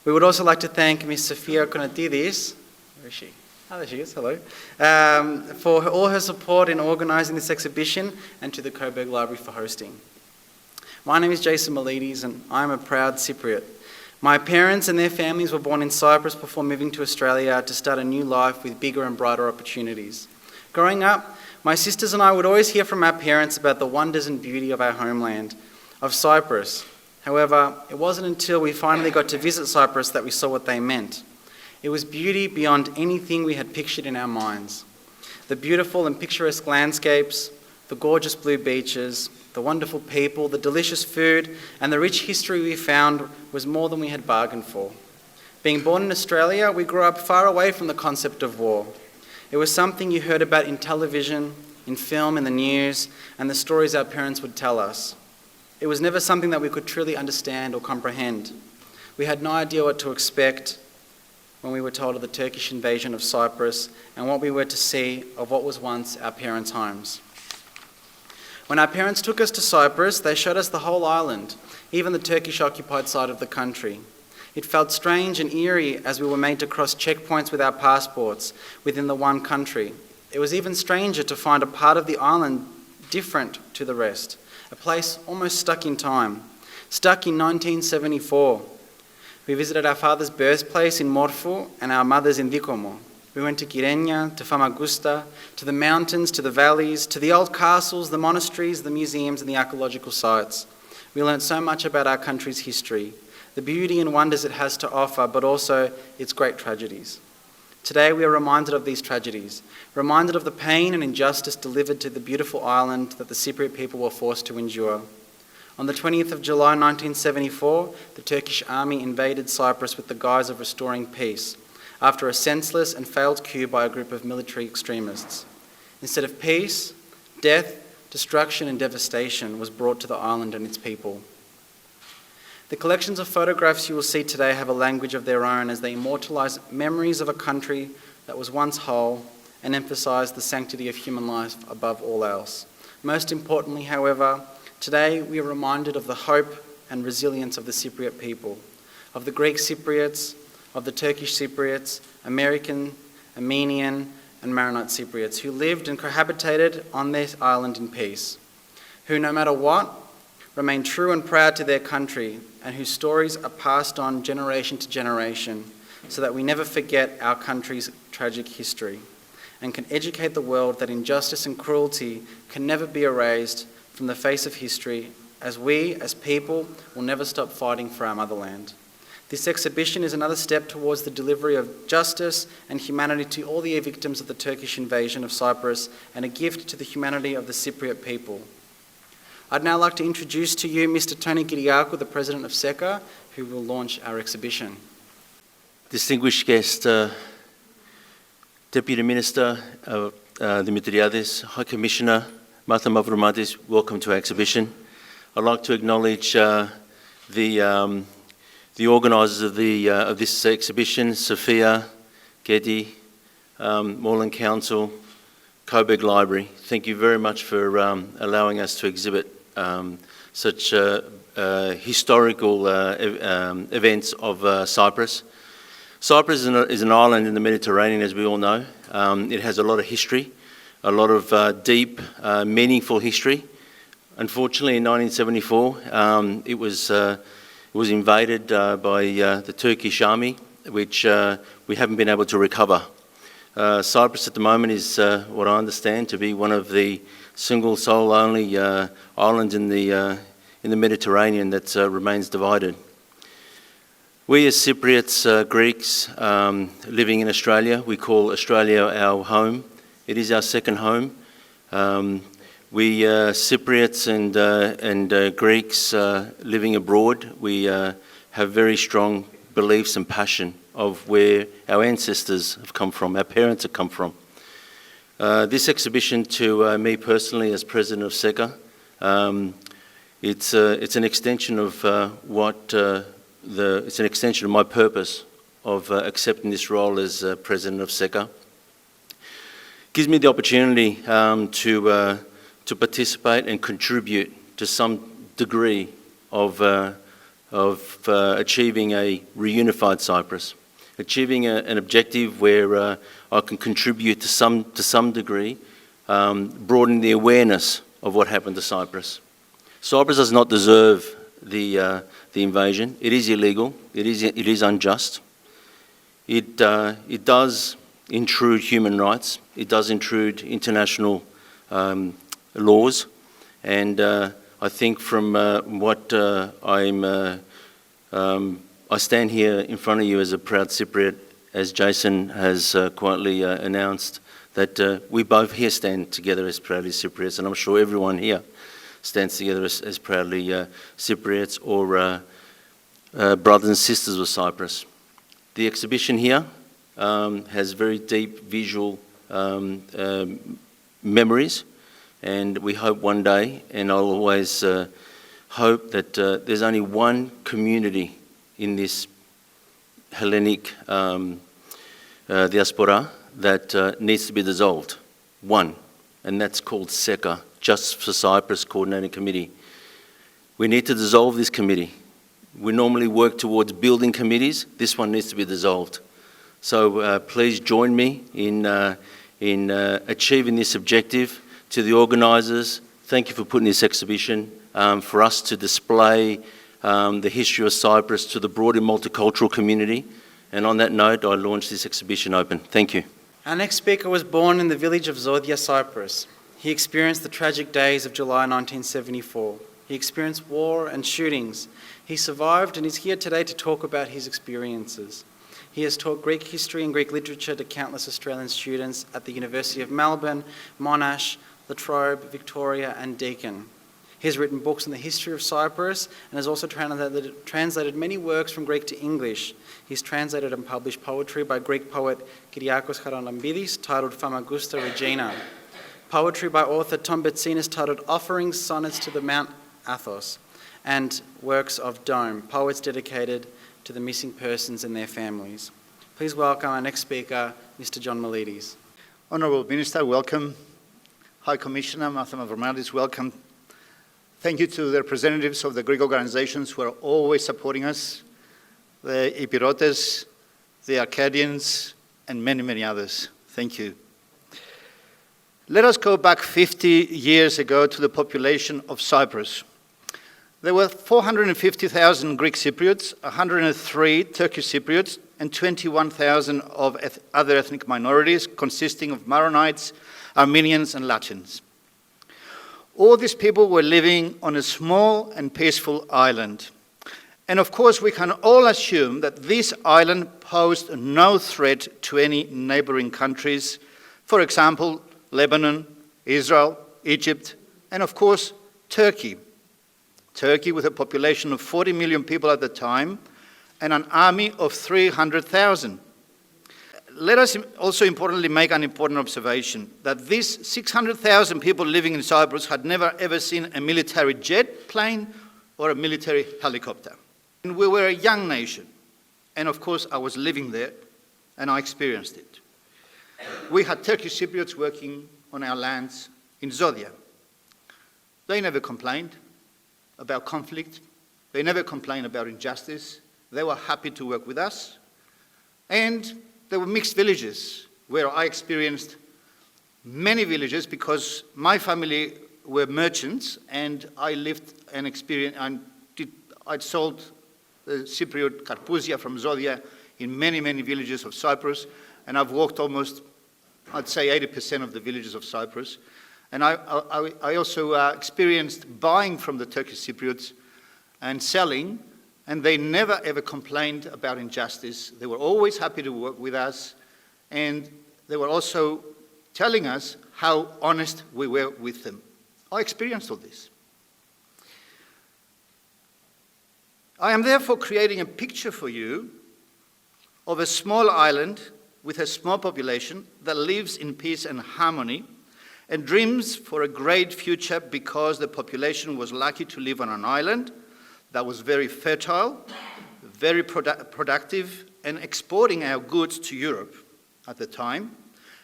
[SPEAKER 17] We would also like to thank Ms. Sophia Konatidis, where is she? Oh, there she is, hello, for all her support in organising this exhibition, and to the Coburg Library for hosting. My name is Jason Miledes, and I'm a proud Cypriot. My parents and their families were born in Cyprus before moving to Australia to start a new life with bigger and brighter opportunities. Growing up, my sisters and I would always hear from our parents about the wonders and beauty of our homeland, of Cyprus. However, it wasn't until we finally got to visit Cyprus that we saw what they meant. It was beauty beyond anything we had pictured in our minds. The beautiful and picturesque landscapes, the gorgeous blue beaches, the wonderful people, the delicious food, and the rich history we found was more than we had bargained for. Being born in Australia, we grew up far away from the concept of war. It was something you heard about in television, in film, in the news, and the stories our parents would tell us. It was never something that we could truly understand or comprehend. We had no idea what to expect when we were told of the Turkish invasion of Cyprus and what we were to see of what was once our parents' homes. When our parents took us to Cyprus, they showed us the whole island, even the Turkish-occupied side of the country. It felt strange and eerie as we were made to cross checkpoints with our passports within the one country. It was even stranger to find a part of the island different to the rest, a place almost stuck in time, stuck in 1974. We visited our father's birthplace in Morfu and our mother's in Dikomo. We went to Kyrenia, to Famagusta, to the mountains, to the valleys, to the old castles, the monasteries, the museums, and the archaeological sites. We learned so much about our country's history, the beauty and wonders it has to offer, but also its great tragedies. Today we are reminded of these tragedies, reminded of the pain and injustice delivered to the beautiful island that the Cypriot people were forced to endure. On the 20th of July 1974, the Turkish army invaded Cyprus with the guise of restoring peace, after a senseless and failed coup by a group of military extremists. Instead of peace, death, destruction and devastation was brought to the island and its people. The collections of photographs you will see today have a language of their own as they immortalise memories of a country that was once whole and emphasise the sanctity of human life above all else. Most importantly, however, today we are reminded of the hope and resilience of the Cypriot people, of the Greek Cypriots, of the Turkish Cypriots, American, Armenian and Maronite Cypriots who lived and cohabitated on this island in peace, who no matter what, remain true and proud to their country and whose stories are passed on generation to generation so that we never forget our country's tragic history and can educate the world that injustice and cruelty can never be erased from the face of history as we, as people, will never stop fighting for our motherland. This exhibition is another step towards the delivery of justice and humanity to all the victims of the Turkish invasion of Cyprus and a gift to the humanity of the Cypriot people. I'd now like to introduce to you Mr. Tony Kyriakou, the President of Ս.Ε.Κ.Α, who will launch our exhibition.
[SPEAKER 16] Distinguished guest, Deputy Minister Dimitriadis, High Commissioner Márthas Mαυρομμάτη, welcome to our exhibition. I'd like to acknowledge the organisers of this exhibition, Sophia, Getty, Moreland Council, Coburg Library. Thank you very much for allowing us to exhibit such historical events of Cyprus. Cyprus is an island in the Mediterranean, as we all know. It has a lot of history, a lot of deep, meaningful history. Unfortunately, in 1974, it was invaded by the Turkish army, which we haven't been able to recover. Cyprus at the moment is what I understand to be one of the single sole only islands in the Mediterranean that remains divided. We as Cypriots, Greeks, living in Australia, we call Australia our home. It is our second home. We Cypriots and Greeks living abroad, we have very strong beliefs and passion of where our ancestors have come from, our parents have come from. This exhibition to me personally as President of Ս.Ε.Κ.Α, it's an extension of it's an extension of my purpose of accepting this role as President of Ս.Ε.Κ.Α. gives me the opportunity to participate and contribute to some degree of achieving a reunified Cyprus, achieving an objective where I can contribute to some degree, broadening the awareness of what happened to Cyprus. Cyprus does not deserve the invasion. It is illegal. It is unjust. It does intrude human rights. It does intrude international laws, and I think from what I stand here in front of you as a proud Cypriot, as Jason has quietly announced, that we both here stand together as proudly Cypriots, and I'm sure everyone here stands together as proudly Cypriots or brothers and sisters of Cyprus. The exhibition here has very deep visual memories, and we hope one day, and I'll always hope that there's only one community in this Hellenic diaspora that needs to be dissolved. One, and that's called Ս.Ε.Κ.Α, Just for Cyprus Coordinating Committee. We need to dissolve this committee. We normally work towards building committees. This one needs to be dissolved. So please join me in achieving this objective. To the organisers, thank you for putting this exhibition, for us to display the history of Cyprus to the broader multicultural community. And on that note, I launched this exhibition open. Thank you.
[SPEAKER 17] Our next speaker was born in the village of Zodia, Cyprus. He experienced the tragic days of July 1974. He experienced war and shootings. He survived and is here today to talk about his experiences. He has taught Greek history and Greek literature to countless Australian students at the University of Melbourne, Monash, La Trobe, Victoria and Deakin. He has written books on the history of Cyprus and has also translated many works from Greek to English. He's translated and published poetry by Greek poet Kyriakos Charalambidis titled Famagusta Regina, poetry by author Tom Betsinis titled Offerings, Sonnets to the Mount Athos, and works of Dome, poets dedicated to the missing persons and their families. Please welcome our next speaker, Mr. John Miletis.
[SPEAKER 18] Honourable Minister, welcome. High Commissioner Martha Mavromatis, welcome. Thank you to the representatives of the Greek organizations who are always supporting us, the Epirotes, the Arcadians, and many, many others. Thank you. Let us go back 50 years ago to the population of Cyprus. There were 450,000 Greek Cypriots, 103 Turkish Cypriots, and 21,000 of other ethnic minorities consisting of Maronites, Armenians, and Latins. All these people were living on a small and peaceful island. And of course, we can all assume that this island posed no threat to any neighboring countries, for example, Lebanon, Israel, Egypt, and of course, Turkey. Turkey with a population of 40 million people at the time and an army of 300,000. Let us also importantly make an important observation that these 600,000 people living in Cyprus had never ever seen a military jet plane or a military helicopter. And we were a young nation, and of course I was living there and I experienced it. We had Turkish Cypriots working on our lands in Zodia. They never complained about conflict. They never complained about injustice. They were happy to work with us. And there were mixed villages where I experienced many villages because my family were merchants and I lived and experienced and I'd sold the Cypriot karpousia from Zodia in many, many villages of Cyprus, and I've walked almost, I'd say 80% of the villages of Cyprus. And I also experienced buying from the Turkish Cypriots and selling, and they never ever complained about injustice. They were always happy to work with us, and they were also telling us how honest we were with them. I experienced all this. I am therefore creating a picture for you of a small island with a small population that lives in peace and harmony and dreams for a great future because the population was lucky to live on an island that was very fertile, very productive, and exporting our goods to Europe at the time,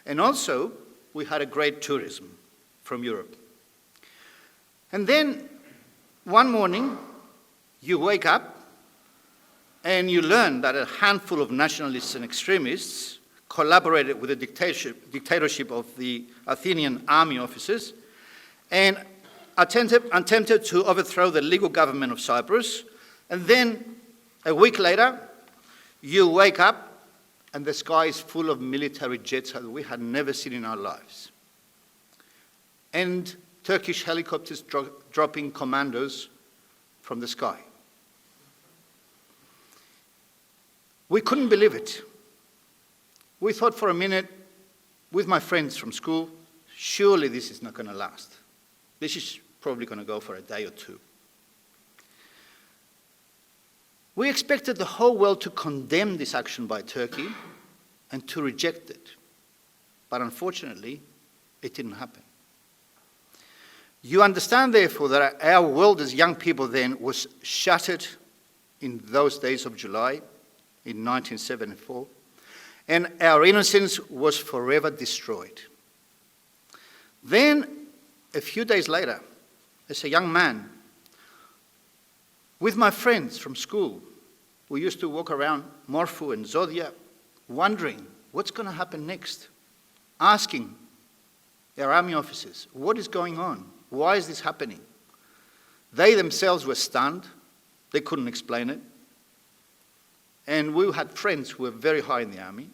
[SPEAKER 18] and also we had a great tourism from Europe. And then one morning, you wake up and you learn that a handful of nationalists and extremists collaborated with the dictatorship of the Athenian army officers and attempted to overthrow the legal government of Cyprus. And then a week later, you wake up and the sky is full of military jets that we had never seen in our lives. And Turkish helicopters dropping commandos from the sky. We couldn't believe it. We thought for a minute, with my friends from school, surely this is not going to last. This is probably going to go for a day or two. We expected the whole world to condemn this action by Turkey and to reject it. But unfortunately, it didn't happen. You understand, therefore, that our world as young people then was shattered in those days of July in 1974, and our innocence was forever destroyed. Then, a few days later, as a young man, with my friends from school, we used to walk around Morphu and Zodia, wondering what's going to happen next, asking our army officers, what is going on? Why is this happening? They themselves were stunned. They couldn't explain it. And we had friends who were very high in the army.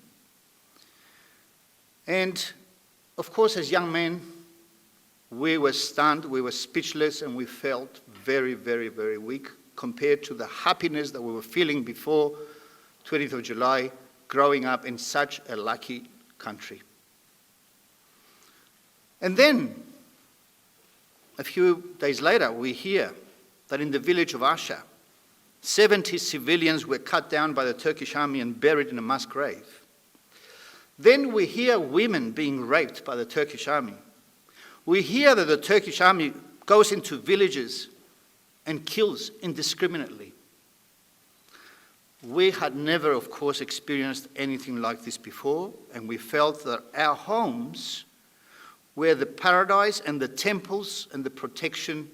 [SPEAKER 18] And of course, as young men, we were stunned, we were speechless, and we felt very, very, very weak compared to the happiness that we were feeling before 20th of July, growing up in such a lucky country. And then, a few days later, we hear that in the village of Asha, 70 civilians were cut down by the Turkish army and buried in a mass grave. Then we hear women being raped by the Turkish army. We hear that the Turkish army goes into villages and kills indiscriminately. We had never, of course, experienced anything like this before, and we felt that our homes were the paradise and the temples and the protection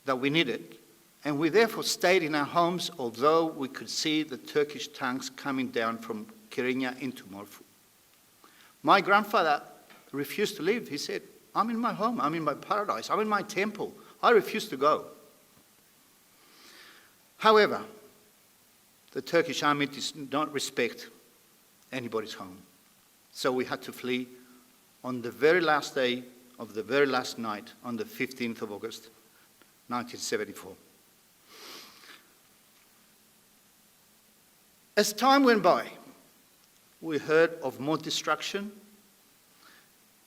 [SPEAKER 18] that we needed. And we therefore stayed in our homes, although we could see the Turkish tanks coming down from Kirinya into Morphu. My grandfather refused to leave. He said, I'm in my home, I'm in my paradise, I'm in my temple. I refuse to go. However, the Turkish army does not respect anybody's home. So we had to flee on the very last day of the very last night, on the 15th of August, 1974. As time went by, we heard of more destruction,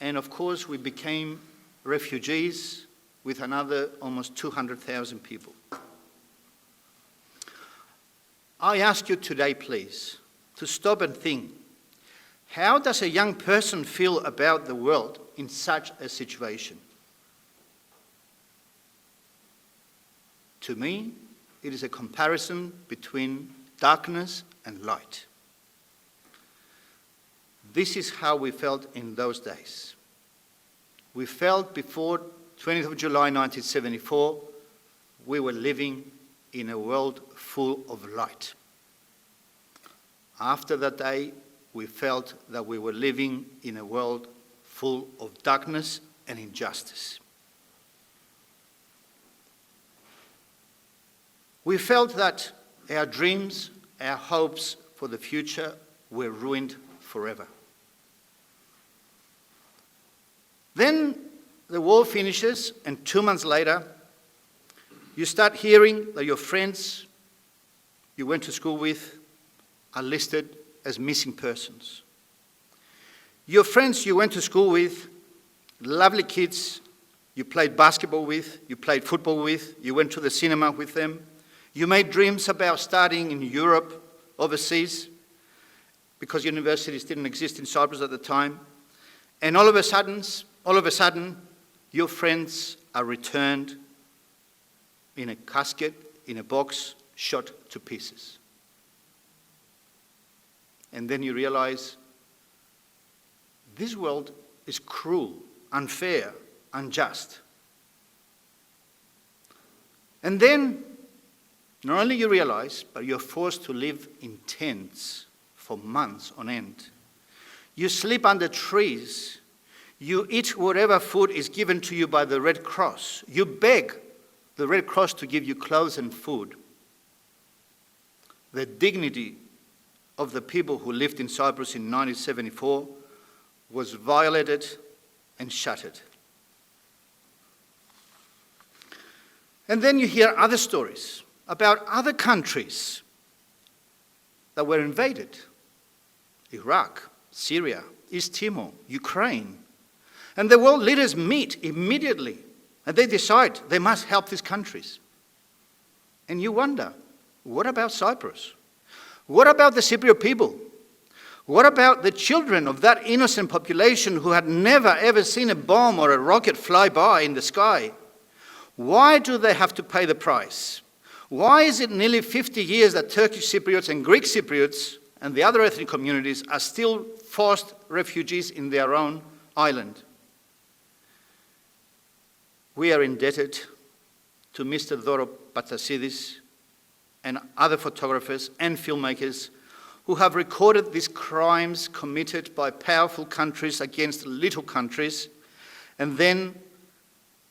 [SPEAKER 18] and of course we became refugees with another almost 200,000 people. I ask you today, please, to stop and think, how does a young person feel about the world in such a situation? To me, it is a comparison between darkness and light. This is how we felt in those days. We felt before 20th of July 1974, we were living in a world full of light. After that day, we felt that we were living in a world full of darkness and injustice. We felt that our dreams, our hopes for the future were ruined forever. Then the war finishes, and 2 months later, you start hearing that your friends you went to school with are listed as missing persons. Your friends you went to school with, lovely kids you played basketball with, you played football with, you went to the cinema with them, you made dreams about studying in Europe, overseas, because universities didn't exist in Cyprus at the time, and all of a sudden, your friends are returned in a casket, in a box, shot to pieces. And then you realize this world is cruel, unfair, unjust. And then, not only you realize, but you're forced to live in tents for months on end. You sleep under trees. You eat whatever food is given to you by the Red Cross. You beg the Red Cross to give you clothes and food. The dignity of the people who lived in Cyprus in 1974 was violated and shattered. And then you hear other stories about other countries that were invaded. Iraq, Syria, East Timor, Ukraine. And the world leaders meet immediately and they decide they must help these countries. And you wonder, what about Cyprus? What about the Cypriot people? What about the children of that innocent population who had never ever seen a bomb or a rocket fly by in the sky? Why do they have to pay the price? Why is it nearly 50 years that Turkish Cypriots and Greek Cypriots and the other ethnic communities are still forced refugees in their own island? We are indebted to Mr. Doros Patsasidis and other photographers and filmmakers who have recorded these crimes committed by powerful countries against little countries, and then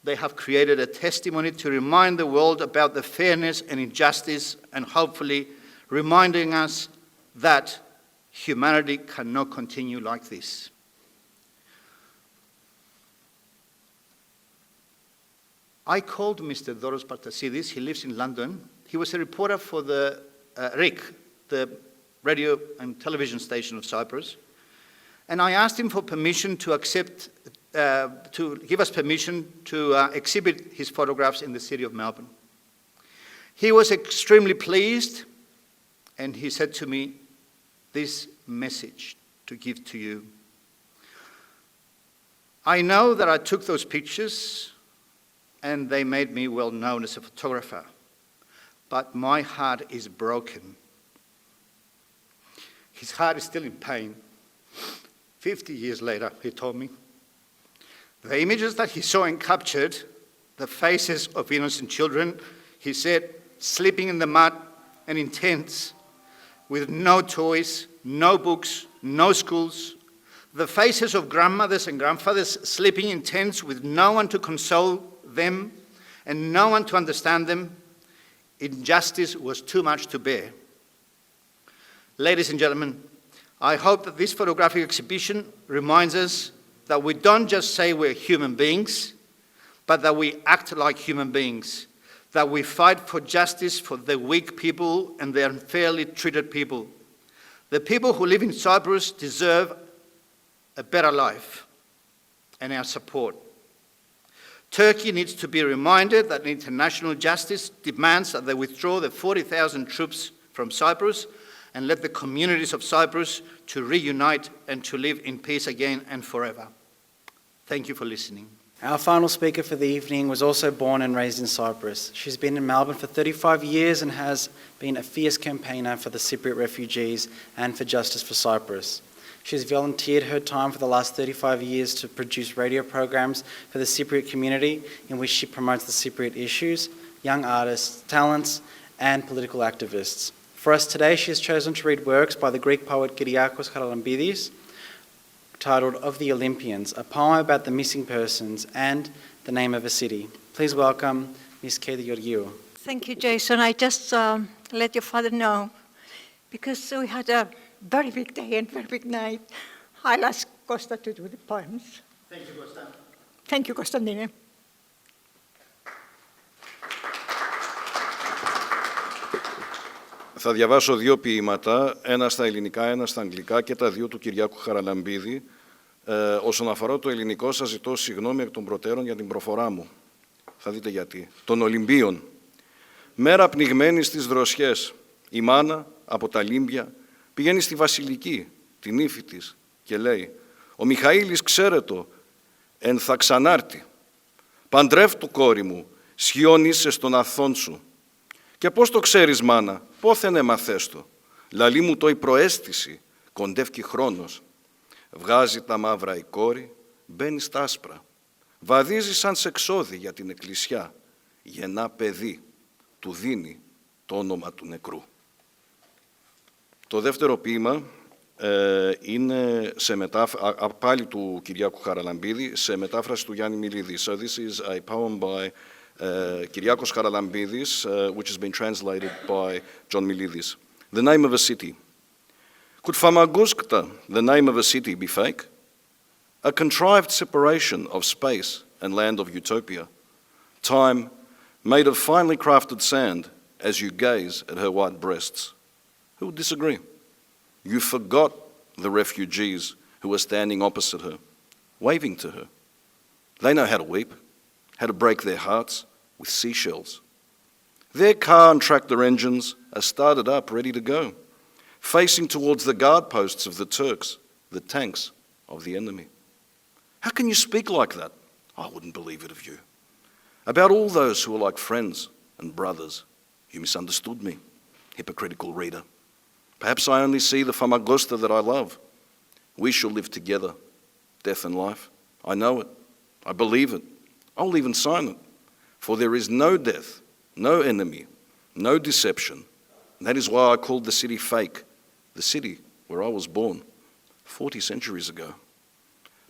[SPEAKER 18] they have created a testimony to remind the world about the fairness and injustice, and hopefully reminding us that humanity cannot continue like this. I called Mr. Doros Patsasidis. He lives in London. He was a reporter for the RIK, the radio and television station of Cyprus. And I asked him for permission to give us permission to exhibit his photographs in the city of Melbourne. He was extremely pleased, and he said to me, this message to give to you. I know that I took those pictures and they made me well known as a photographer, but my heart is broken. His heart is still in pain. 50 years later, he told me. The images that he saw and captured, the faces of innocent children, he said, sleeping in the mud and in tents, with no toys, no books, no schools. The faces of grandmothers and grandfathers sleeping in tents with no one to console them and no one to understand them. Injustice was too much to bear. Ladies and gentlemen, I hope that this photographic exhibition reminds us that we don't just say we're human beings, but that we act like human beings, that we fight for justice for the weak people and the unfairly treated people. The people who live in Cyprus deserve a better life and our support. Turkey needs to be reminded that international justice demands that they withdraw the 40,000 troops from Cyprus and let the communities of Cyprus to reunite and to live in peace again and forever. Thank you for listening.
[SPEAKER 17] Our final speaker for the evening was also born and raised in Cyprus. She's been in Melbourne for 35 years and has been a fierce campaigner for the Cypriot refugees and for justice for Cyprus. She's volunteered her time for the last 35 years to produce radio programs for the Cypriot community in which she promotes the Cypriot issues, young artists, talents, and political activists. For us today, she has chosen to read works by the Greek poet Kyriakos Charalambidis, titled Of the Olympians, a poem about the missing persons and the name of a city. Please welcome Ms. Katie Georgiou.
[SPEAKER 19] Thank you, Jason. I just let your father know, because we had a very big day and very big night. I'll ask Costa to do the poems.
[SPEAKER 18] Thank you, Costa.
[SPEAKER 19] Thank you, Constantine.
[SPEAKER 20] Θα διαβάσω δύο ποίηματα, ένα στα ελληνικά, ένα στα αγγλικά και τα δύο του Κυριάκου Χαραλαμπίδη. Όσον αφορά το ελληνικό, σας ζητώ συγγνώμη εκ των προτέρων για την προφορά μου. Θα δείτε γιατί. Των Ολυμπίων. Μέρα πνιγμένη στις δροσιές. Η μάνα από τα Λίμπια πηγαίνει στη Βασιλική, την ύφη της, και λέει «Ο Μιχαήλης ξέρετο, εν θα ξανάρθει. Παντρεύτου κόρη μου, σιών είσαι στον αθών σου. Και πώς το ξέρεις, μάνα, πόθεν έμαθες το. Λαλή μου το η προαίσθηση, κοντεύκει χρόνος. Βγάζει τα μαύρα η κόρη, μπαίνει στα άσπρα. Βαδίζει σαν σε εξώδη για την εκκλησιά. Γεννά παιδί, του δίνει το όνομα του νεκρού. Το δεύτερο ποίημα είναι πάλι του Κυριάκου Χαραλαμπίδη σε μετάφραση του Γιάννη Μιλίδη. So this is a poem by Kyriakos Charalambidis, which has been translated by John Milidis. The name of a city. Could Famagusta, the name of a city, be fake? A contrived separation of space and land of utopia. Time made of finely crafted sand as you gaze at her white breasts. Who would disagree? You forgot the refugees who are standing opposite her, waving to her. They know how to weep, how to break their hearts with seashells. Their car and tractor engines are started up, ready to go, facing towards the guard posts of the Turks, the tanks of the enemy. How can you speak like that? I wouldn't believe it of you. About all those who are like friends and brothers, you misunderstood me, hypocritical reader. Perhaps I only see the Famagusta that I love. We shall live together, death and life. I know it. I believe it. I'll even sign it. For there is no death, no enemy, no deception. And that is why I called the city fake, the city where I was born 40 centuries ago.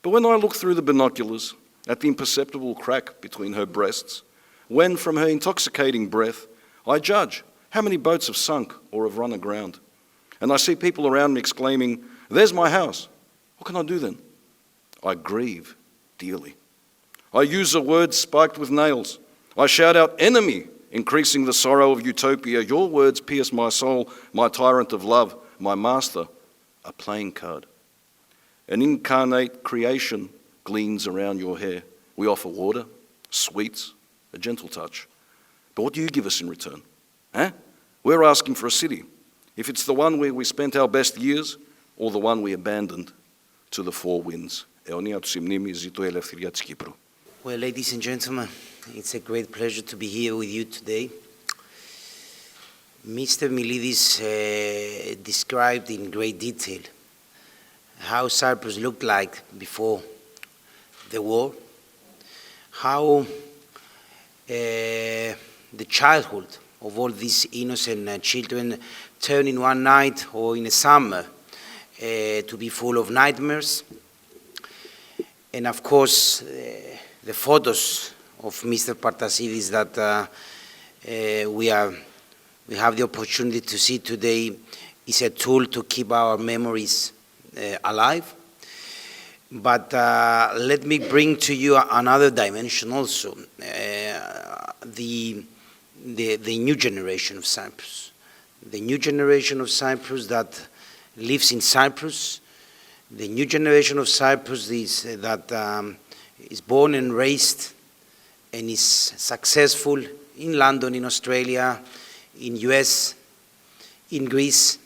[SPEAKER 20] But when I look through the binoculars at the imperceptible crack between her breasts, when from her intoxicating breath I judge how many boats have sunk or have run aground, and I see people around me exclaiming, "There's my house," what can I do then? I grieve dearly. I use a word spiked with nails. I shout out, "Enemy," increasing the sorrow of utopia. Your words pierce my soul, my tyrant of love, my master, a playing card. An incarnate creation gleans around your hair. We offer water, sweets, a gentle touch. But what do you give us in return? We're asking for a city. If it's the one where we spent our best years, or the one we abandoned to the four winds. Αιωνία του Συμνήμη, ζήτω η ελευθερία της Κύπρου.
[SPEAKER 21] Well, ladies and gentlemen, it's a great pleasure to be here with you today. Mr. Milidis described in great detail how Cyprus looked like before the war, how the childhood of all these innocent children turned in one night or in a summer to be full of nightmares. And of course, the photos of Mr. Partasidis that we have the opportunity to see today is a tool to keep our memories alive. But let me bring to you another dimension also, the new generation of Cyprus. The new generation of Cyprus that lives in Cyprus, the new generation of Cyprus that is born and raised and is successful in London, in Australia, in US, in Greece.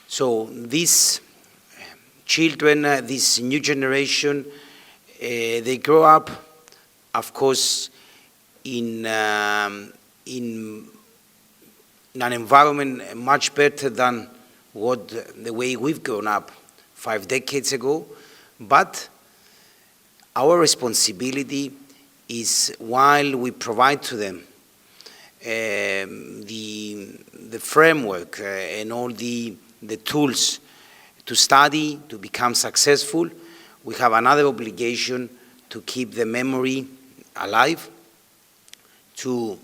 [SPEAKER 21] So these children, this new generation, they grow up, of course, in an environment much better than the way we've grown up 5 decades ago. But our responsibility is, while we provide to them the framework and all the tools to study, to become successful, we have another obligation to keep the memory alive, to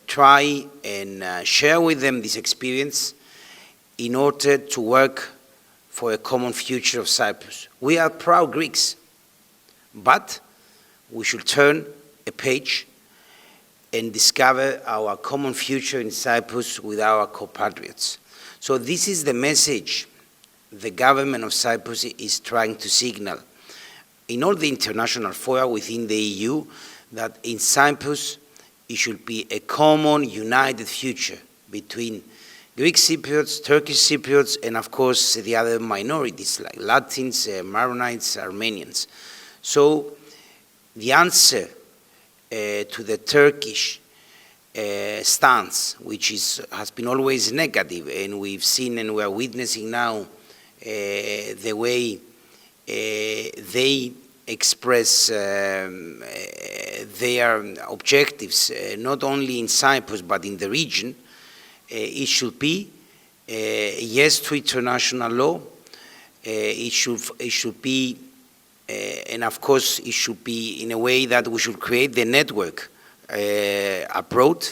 [SPEAKER 21] try and share with them this experience in order to work for a common future of Cyprus. We are proud Greeks, but we should turn a page and discover our common future in Cyprus with our compatriots. So this is the message the government of Cyprus is trying to signal in all the international fora within the EU, that in Cyprus it should be a common, united future between Greek Cypriots, Turkish Cypriots, and of course the other minorities like Latins, Maronites, Armenians. So the answer to the Turkish stance, which has been always negative, and we've seen and we are witnessing now the way they express their objectives, not only in Cyprus but in the region, it should be yes to international law. It should be, and of course, it should be in a way that we should create the network abroad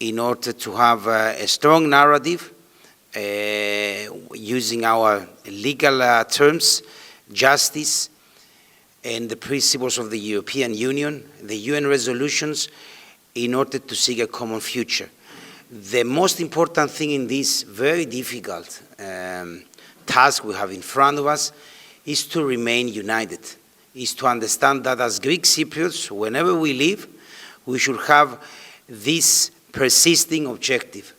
[SPEAKER 21] in order to have a strong narrative using our legal terms, justice, and the principles of the European Union, the UN resolutions, in order to seek a common future. The most important thing in this very difficult task we have in front of us is to remain united, is to understand that as Greek Cypriots, whenever we live, we should have this persisting objective,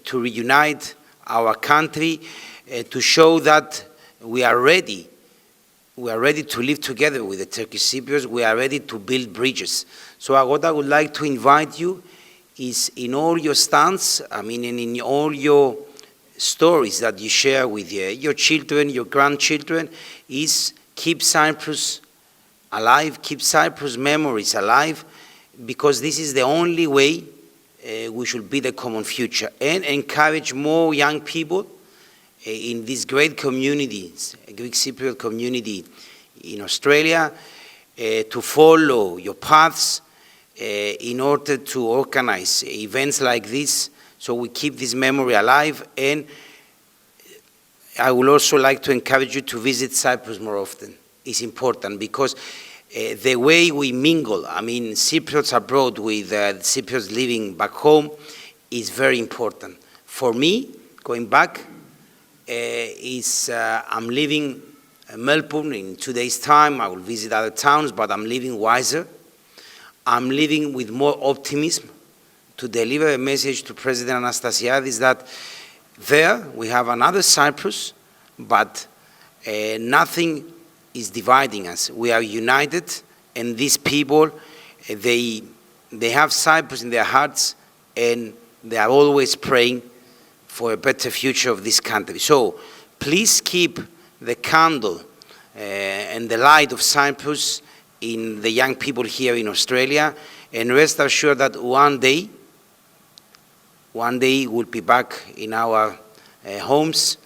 [SPEAKER 21] to reunite our country, to show that we are ready to live together with the Turkish Cypriots, we are ready to build bridges. So what I would like to invite you is in all your stands, and in all your stories that you share with your children, your grandchildren, is keep Cyprus alive, keep Cyprus memories alive, because this is the only way we should be the common future, and encourage more young people in these great communities, Greek Cypriot community in Australia, to follow your paths in order to organize events like this, so we keep this memory alive. And I would also like to encourage you to visit Cyprus more often. It's important because the way we mingle, Cypriots abroad with Cypriots living back home, is very important. For me, going back, I'm leaving Melbourne in 2 days' time. I will visit other towns, but I'm leaving wiser. I'm leaving with more optimism to deliver a message to President Anastasiadis that there we have another Cyprus, but nothing is dividing us. We are united, and these people, they have Cyprus in their hearts, and they are always praying for a better future of this country. So please keep the candle and the light of Cyprus in the young people here in Australia, and rest assured that one day we'll be back in our homes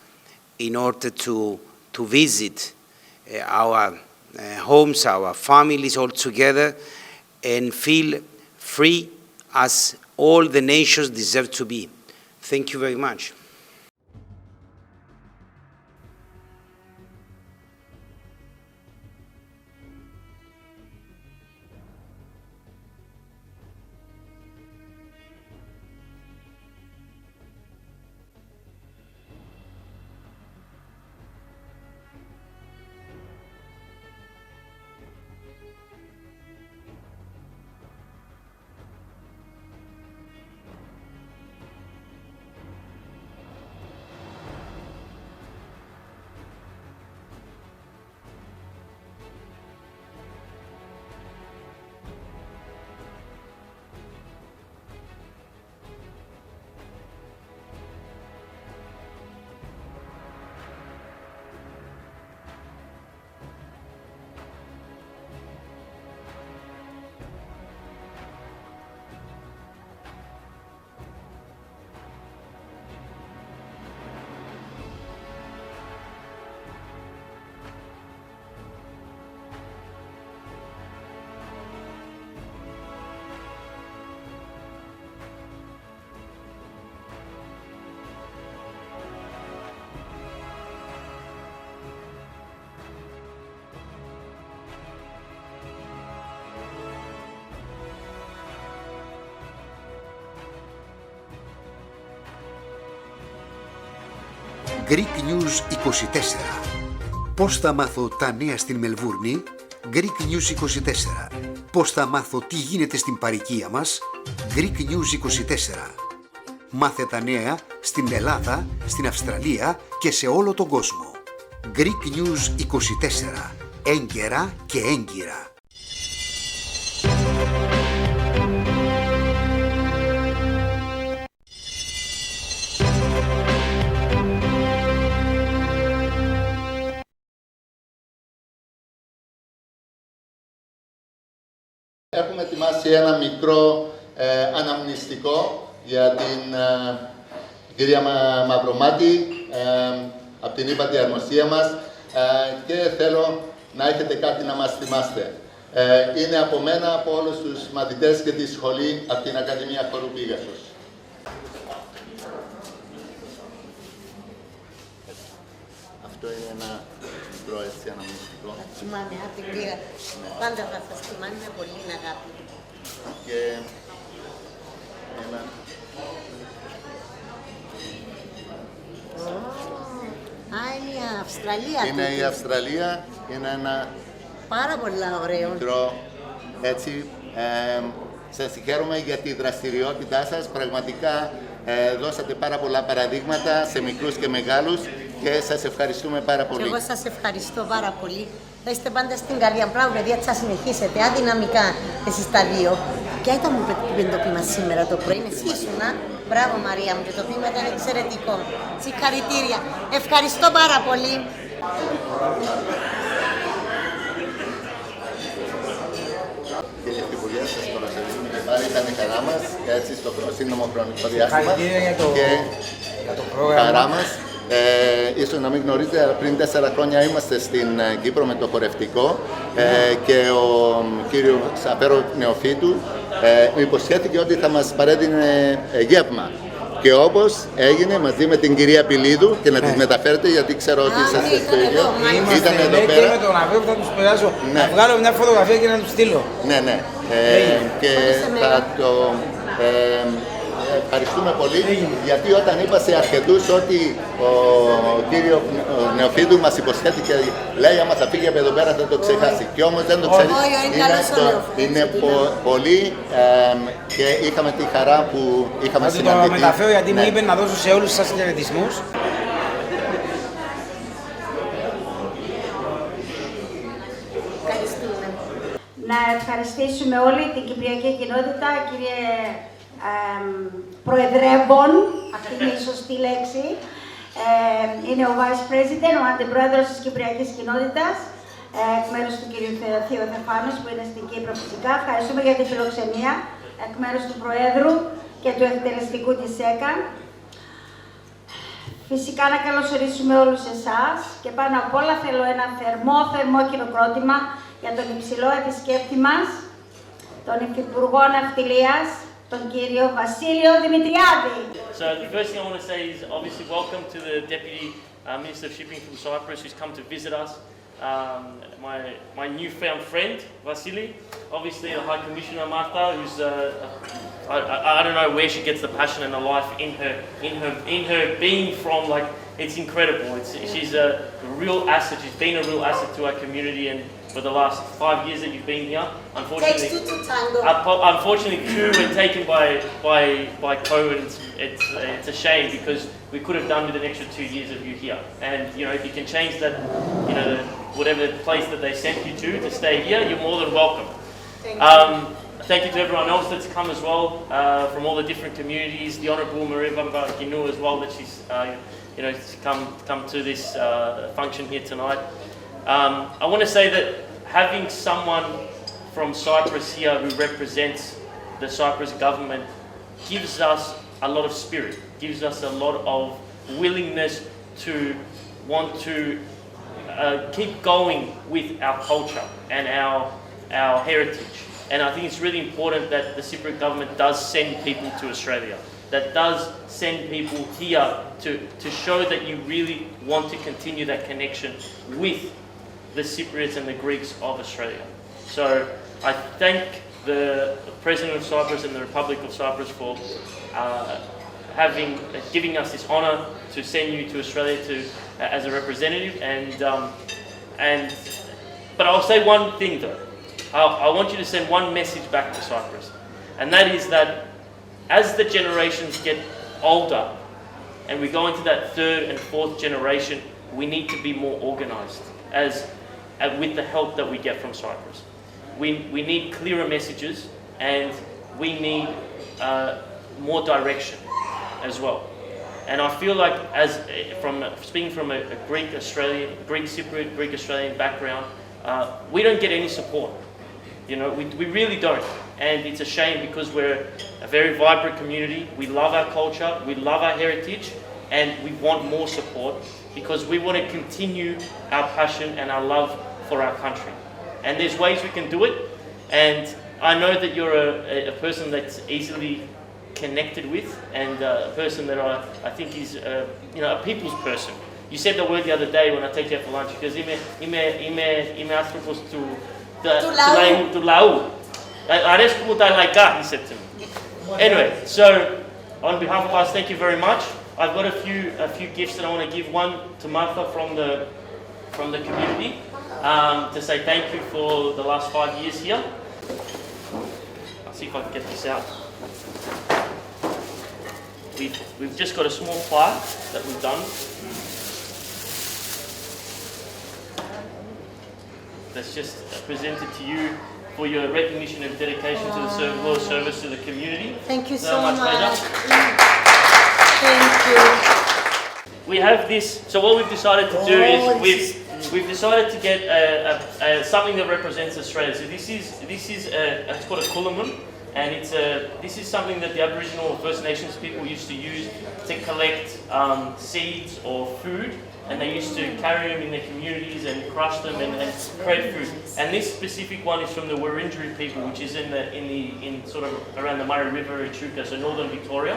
[SPEAKER 21] in order to visit our homes, our families all together, and feel free as all the nations deserve to be. Thank you very much.
[SPEAKER 11] Greek News 24. Πώς θα μάθω τα νέα στην Μελβούρνη? Greek News 24. Πώς θα μάθω τι γίνεται στην παροικία μας? Greek News 24. Μάθε τα νέα στην Ελλάδα, στην Αυστραλία και σε όλο τον κόσμο. Greek News 24. Έγκαιρα και έγκυρα.
[SPEAKER 15] Έχουμε ετοιμάσει ένα μικρό αναμνηστικό για την κυρία Μαυρομμάτη από την Ύπατη Αρμοστία μας και θέλω να έχετε κάτι να μας θυμάστε. Είναι από μένα, από όλους τους μαθητές και τη σχολή από την Ακαδημία Χορού Πήγασος. Αυτό είναι ένα μικρό έτσι αναμνηστικό.
[SPEAKER 6] Θυμάμαι, από την πήρα. Πάντα θα σας θυμάμαι με πολύ αγάπη.
[SPEAKER 15] Και ένα...
[SPEAKER 6] είναι η Αυστραλία.
[SPEAKER 15] Είναι η Αυστραλία, είναι ένα
[SPEAKER 6] πάρα πολλά ωραίο.
[SPEAKER 15] Μικρό, έτσι, σας συγχαίρομαι για τη δραστηριότητά σας. Πραγματικά δώσατε πάρα πολλά παραδείγματα σε μικρούς και μεγάλους και σας ευχαριστούμε πάρα πολύ.
[SPEAKER 6] Και εγώ σας ευχαριστώ πάρα πολύ. Θα είστε πάντα στην καρδιά. Μπράβο, παιδιά, θα συνεχίσετε αδυναμικά εσείς τα δύο. Ποια ήταν μου το πείμα σήμερα το πρωί, εσύ ήσουνα. Μπράβο, Μαρία μου, και το πείμα ήταν εξαιρετικό. Συγχαρητήρια. Ευχαριστώ πάρα πολύ.
[SPEAKER 15] Κύριε Υφυπουργέ, σας καλωσορίζουμε και πάλι. Ήταν η χαρά μας, έτσι, στο σύντομο χρονικό διάστημα. Και χαρά μας. Ίσως να μην γνωρίζετε, αλλά πριν 4 χρόνια είμαστε στην Κύπρο με το χορευτικό και ο κύριος Απέρο Νεοφύτου υποσχέθηκε ότι θα μας παρέδινε γεύμα. Και όπως έγινε μαζί με την κυρία Πηλίδου και να τις μεταφέρετε γιατί ξέρω ότι είσαστε στο ίδιο.
[SPEAKER 2] Ήταν εδώ πέρα. Και με τον Απέρο θα τους περάσω να βγάλω μια φωτογραφία και να τους στείλω.
[SPEAKER 15] Ναι, ναι. Και θα το... ευχαριστούμε πολύ, γιατί όταν είπα σε αρκετούς ότι ο κύριο Νεοφύτου μας υποσχέθηκε, λέει άμα θα φύγει από εδώ πέρα θα το ξεχάσει. Και όμως δεν το ξέρει. Είναι πολύ και είχαμε τη χαρά που είχαμε συναντηθεί.
[SPEAKER 2] Θα το μεταφέρω γιατί μου είπε να δώσω σε όλους σας χαιρετισμούς.
[SPEAKER 3] Να ευχαριστήσουμε όλη την Κυπριακή Κοινότητα, κύριε Προεδρεύων, αυτή είναι η σωστή λέξη. Είναι ο Vice President, ο Αντιπρόεδρος της Κυπριακής Κοινότητας, εκ μέρους του κύριου Θεοφάνου που είναι στην Κύπρο φυσικά. Ευχαριστούμε για τη φιλοξενία εκ μέρους του Προέδρου και του εκτελεστικού της ΣΕ.Κ.Α. Φυσικά να καλωσορίσουμε όλους εσάς και πάνω απ' όλα θέλω ένα θερμό χειροκρότημα για τον υψηλό επισκέπτη μας, τον Υφυπουργό Ναυτιλίας, τον κύριο Βασίλη Δημητριάδη.
[SPEAKER 22] So the first thing I want to say is obviously welcome to the Deputy Minister of Shipping from Cyprus who's come to visit us. My newfound friend, Vasily. Obviously the High Commissioner Martha, who's I don't know where she gets the passion and the life in her being from. Like it's incredible. She's a real asset. She's been a real asset to our community and for the last 5 years that you've been here. Unfortunately,
[SPEAKER 6] takes 2 to tango.
[SPEAKER 22] Unfortunately, 2 were taken by COVID. It's a shame because we could have done with an extra 2 years of you here. And you know, if you can change that, you know, whatever place that they sent you to stay here, you're more than welcome. Thank you to everyone else that's come as well from all the different communities. The Honourable Maria Ginu as well, that she's you know come to this function here tonight. I want to say that having someone from Cyprus here who represents the Cyprus government gives us a lot of spirit, gives us a lot of willingness to want to keep going with our culture and our heritage. And I think it's really important that the Cypriot government does send people to Australia, that does send people here to show that you really want to continue that connection with the Cypriots and the Greeks of Australia. So I thank the President of Cyprus and the Republic of Cyprus for giving us this honour to send you to Australia as a representative. But I'll say one thing though. I want you to send one message back to Cyprus, and that is that as the generations get older and we go into that 3rd and 4th generation, we need to be more organised with the help that we get from Cyprus. We need clearer messages and we need more direction as well. And I feel like speaking from a Greek Cypriot, Greek Australian background, we don't get any support. You know, we really don't. And it's a shame because we're a very vibrant community. We love our culture, we love our heritage, and we want more support because we want to continue our passion and our love for our country. And there's ways we can do it. And I know that you're a person that's easily connected with, and a person that I think is you know, a people's person. You said the word the other day when I take you out for lunch, because είμαι άνθρωπος του λαού. Αρέσκουν μου τα λαϊκά, he said to me. Anyway, so on behalf of us, thank you very much. I've got a few gifts that I want to give. One to Martha from the community, to say thank you for the last 5 years here. I'll see if I can get this out. We've just got a small plaque that we've done. That's just presented to you for your recognition and dedication to the loyal service to the community.
[SPEAKER 6] Thank you so much.
[SPEAKER 22] Thank you. We have this, so what we've decided to do is we've decided to get something that represents Australia. So this is it's called a kulamun, and this is something that the Aboriginal or First Nations people used to use to collect seeds or food. And they used to carry them in their communities and crush them and create food. And this specific one is from the Wurundjeri people, which is in sort of around the Murray River, Echuca, so northern Victoria.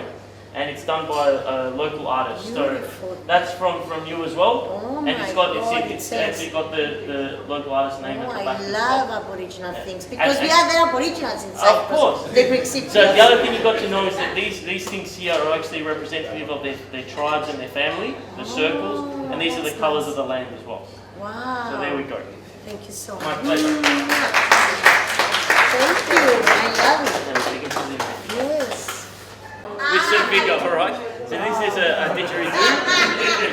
[SPEAKER 22] And it's done by a local artist. So that's from you as well.
[SPEAKER 6] Oh,
[SPEAKER 22] and it's actually got the local artist's name at the back.
[SPEAKER 6] I love Aboriginal things because we are the Aboriginals in Cyprus.
[SPEAKER 22] Of course.
[SPEAKER 6] The Greek Cypriots.
[SPEAKER 22] So the other thing you've got to know is that these things here are actually representative of their tribes and their family, the circles, and these are the colours of the land as well.
[SPEAKER 6] Wow.
[SPEAKER 22] So there we go.
[SPEAKER 6] Thank you so much.
[SPEAKER 22] My pleasure.
[SPEAKER 6] Thank you. I love it. Yes.
[SPEAKER 22] With some figure, all right? So this is a didgeridoo,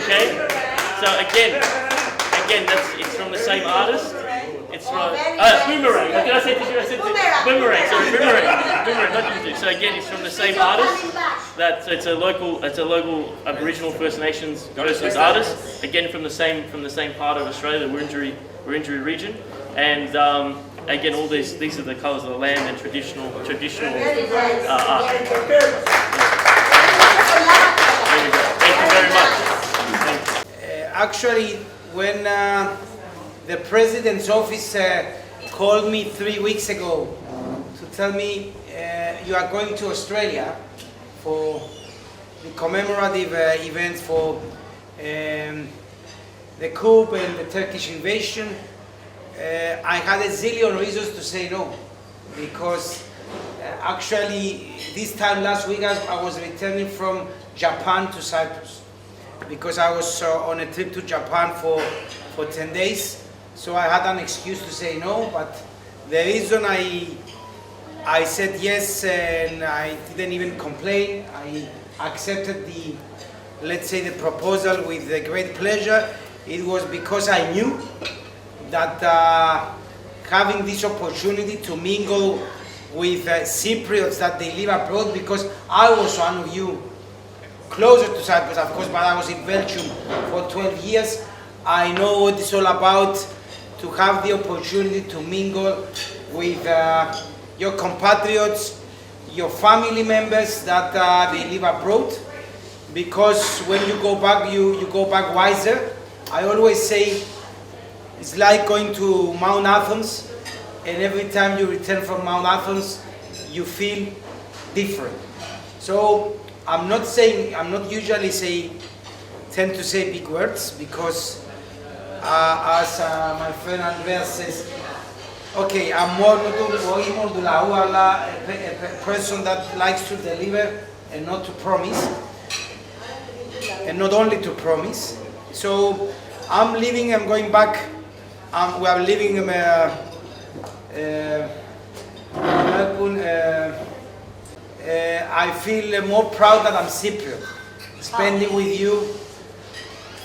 [SPEAKER 22] okay? So again, it's from the same artist. It's from boomerang. Did I say didgeridoo? I said boomerang. Sorry, boomerang, not didgeridoo. So again, it's from the same artist. So it's a local Aboriginal First Nations person's artist. Again, from the same part of Australia, the Wurundjeri region, and. Again, all these are the colours of the land and traditional art. There we go. Thank you very much.
[SPEAKER 2] Actually, when the President's office called me 3 weeks ago to tell me you are going to Australia for the commemorative event for the coup and the Turkish invasion, I had a zillion reasons to say no, because actually this time last week I was returning from Japan to Cyprus, because I was on a trip to Japan for 10 days, so I had an excuse to say no. But the reason I said yes and I didn't even complain, I accepted the proposal with great pleasure, it was because I knew that having this opportunity to mingle with Cypriots that they live abroad, because I was one of you, closer to Cyprus of course, but I was in Belgium for 12 years. I know what it's all about to have the opportunity to mingle with your compatriots, your family members that they live abroad, because when you go back, you go back wiser. I always say, it's like going to Mount Athens, and every time you return from Mount Athens, you feel different. So I'm not usually tend to say big words, because as my friend Andreas says, okay, I'm more a person that likes to deliver and not to promise, and not only to promise. So I'm leaving, I'm going back. We are living in Melbourne. I feel more proud that I'm Cypriot, spending with you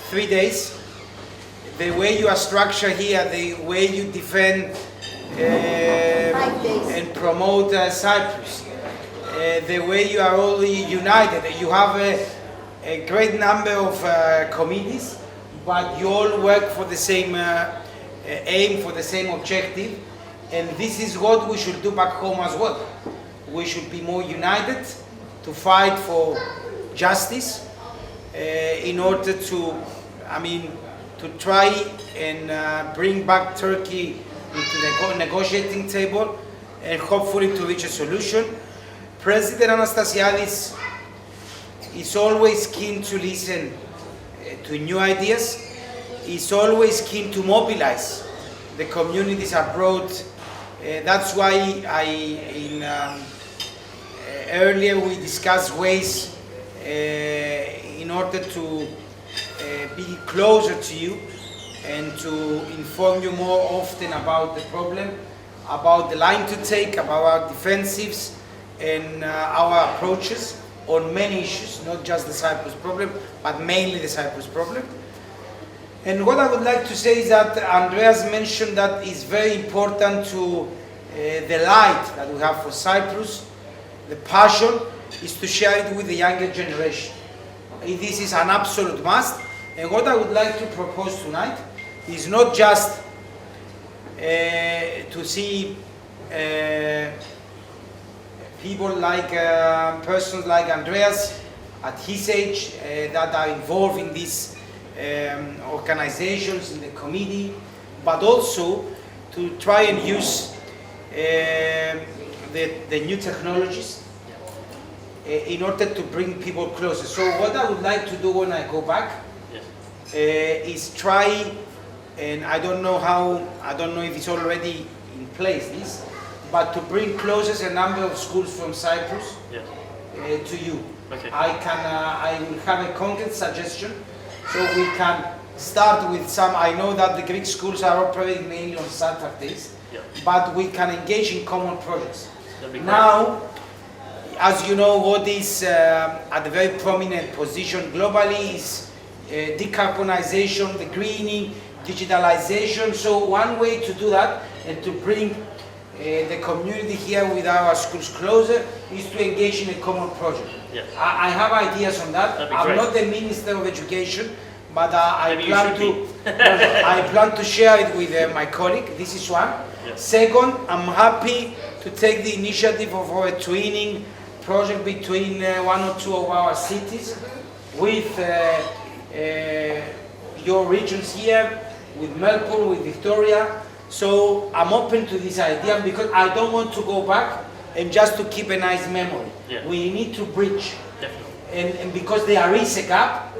[SPEAKER 2] 3 days. The way you are structured here, the way you defend and promote Cyprus, the way you are all united. You have a great number of committees, but you all work for the same aim, for the same objective,
[SPEAKER 21] And this is what we should do back home as well. We should be more united to fight for justice in order to, to try and bring back Turkey into the negotiating table and hopefully to reach a solution. President Anastasiadis is always keen to listen to new ideas. He's always keen to mobilize the communities abroad. That's why earlier we discussed ways in order to be closer to you and to inform you more often about the problem, about the line to take, about our defensives and our approaches on many issues, not just the Cyprus problem, but mainly the Cyprus problem. And what I would like to say is that Andreas mentioned that it's very important to the light that we have for Cyprus, the passion, is to share it with the younger generation. This is an absolute must. And what I would like to propose tonight is not just to see people like, persons like Andreas at his age that are involved in these organizations, in the committee, but also to try and use the new technologies in order to bring people closer. So what I would like to do when I go back is try, and I don't know if it's already in place, this, but to bring closer a number of schools from Cyprus to you.
[SPEAKER 22] Okay.
[SPEAKER 21] I will have a concrete suggestion, so we can start with some. I know that the Greek schools are operating mainly on Saturdays, but we can engage in common projects. Now, as you know, what is at a very prominent position globally is decarbonization, the greening, digitalization. So one way to do that and to bring the community here with our schools closer is to engage in a common project.
[SPEAKER 22] Yeah.
[SPEAKER 21] I have ideas on that. I'm not the Minister of Education, but I plan to share it with my colleague. This is one.
[SPEAKER 22] Yeah.
[SPEAKER 21] Second, I'm happy to take the initiative of a twinning project between one or two of our cities with your regions here, with Melbourne, with Victoria. So I'm open to this idea because I don't want to go back and just to keep a nice memory.
[SPEAKER 22] Yeah.
[SPEAKER 21] We need to bridge.
[SPEAKER 22] Definitely.
[SPEAKER 21] And because there is a gap,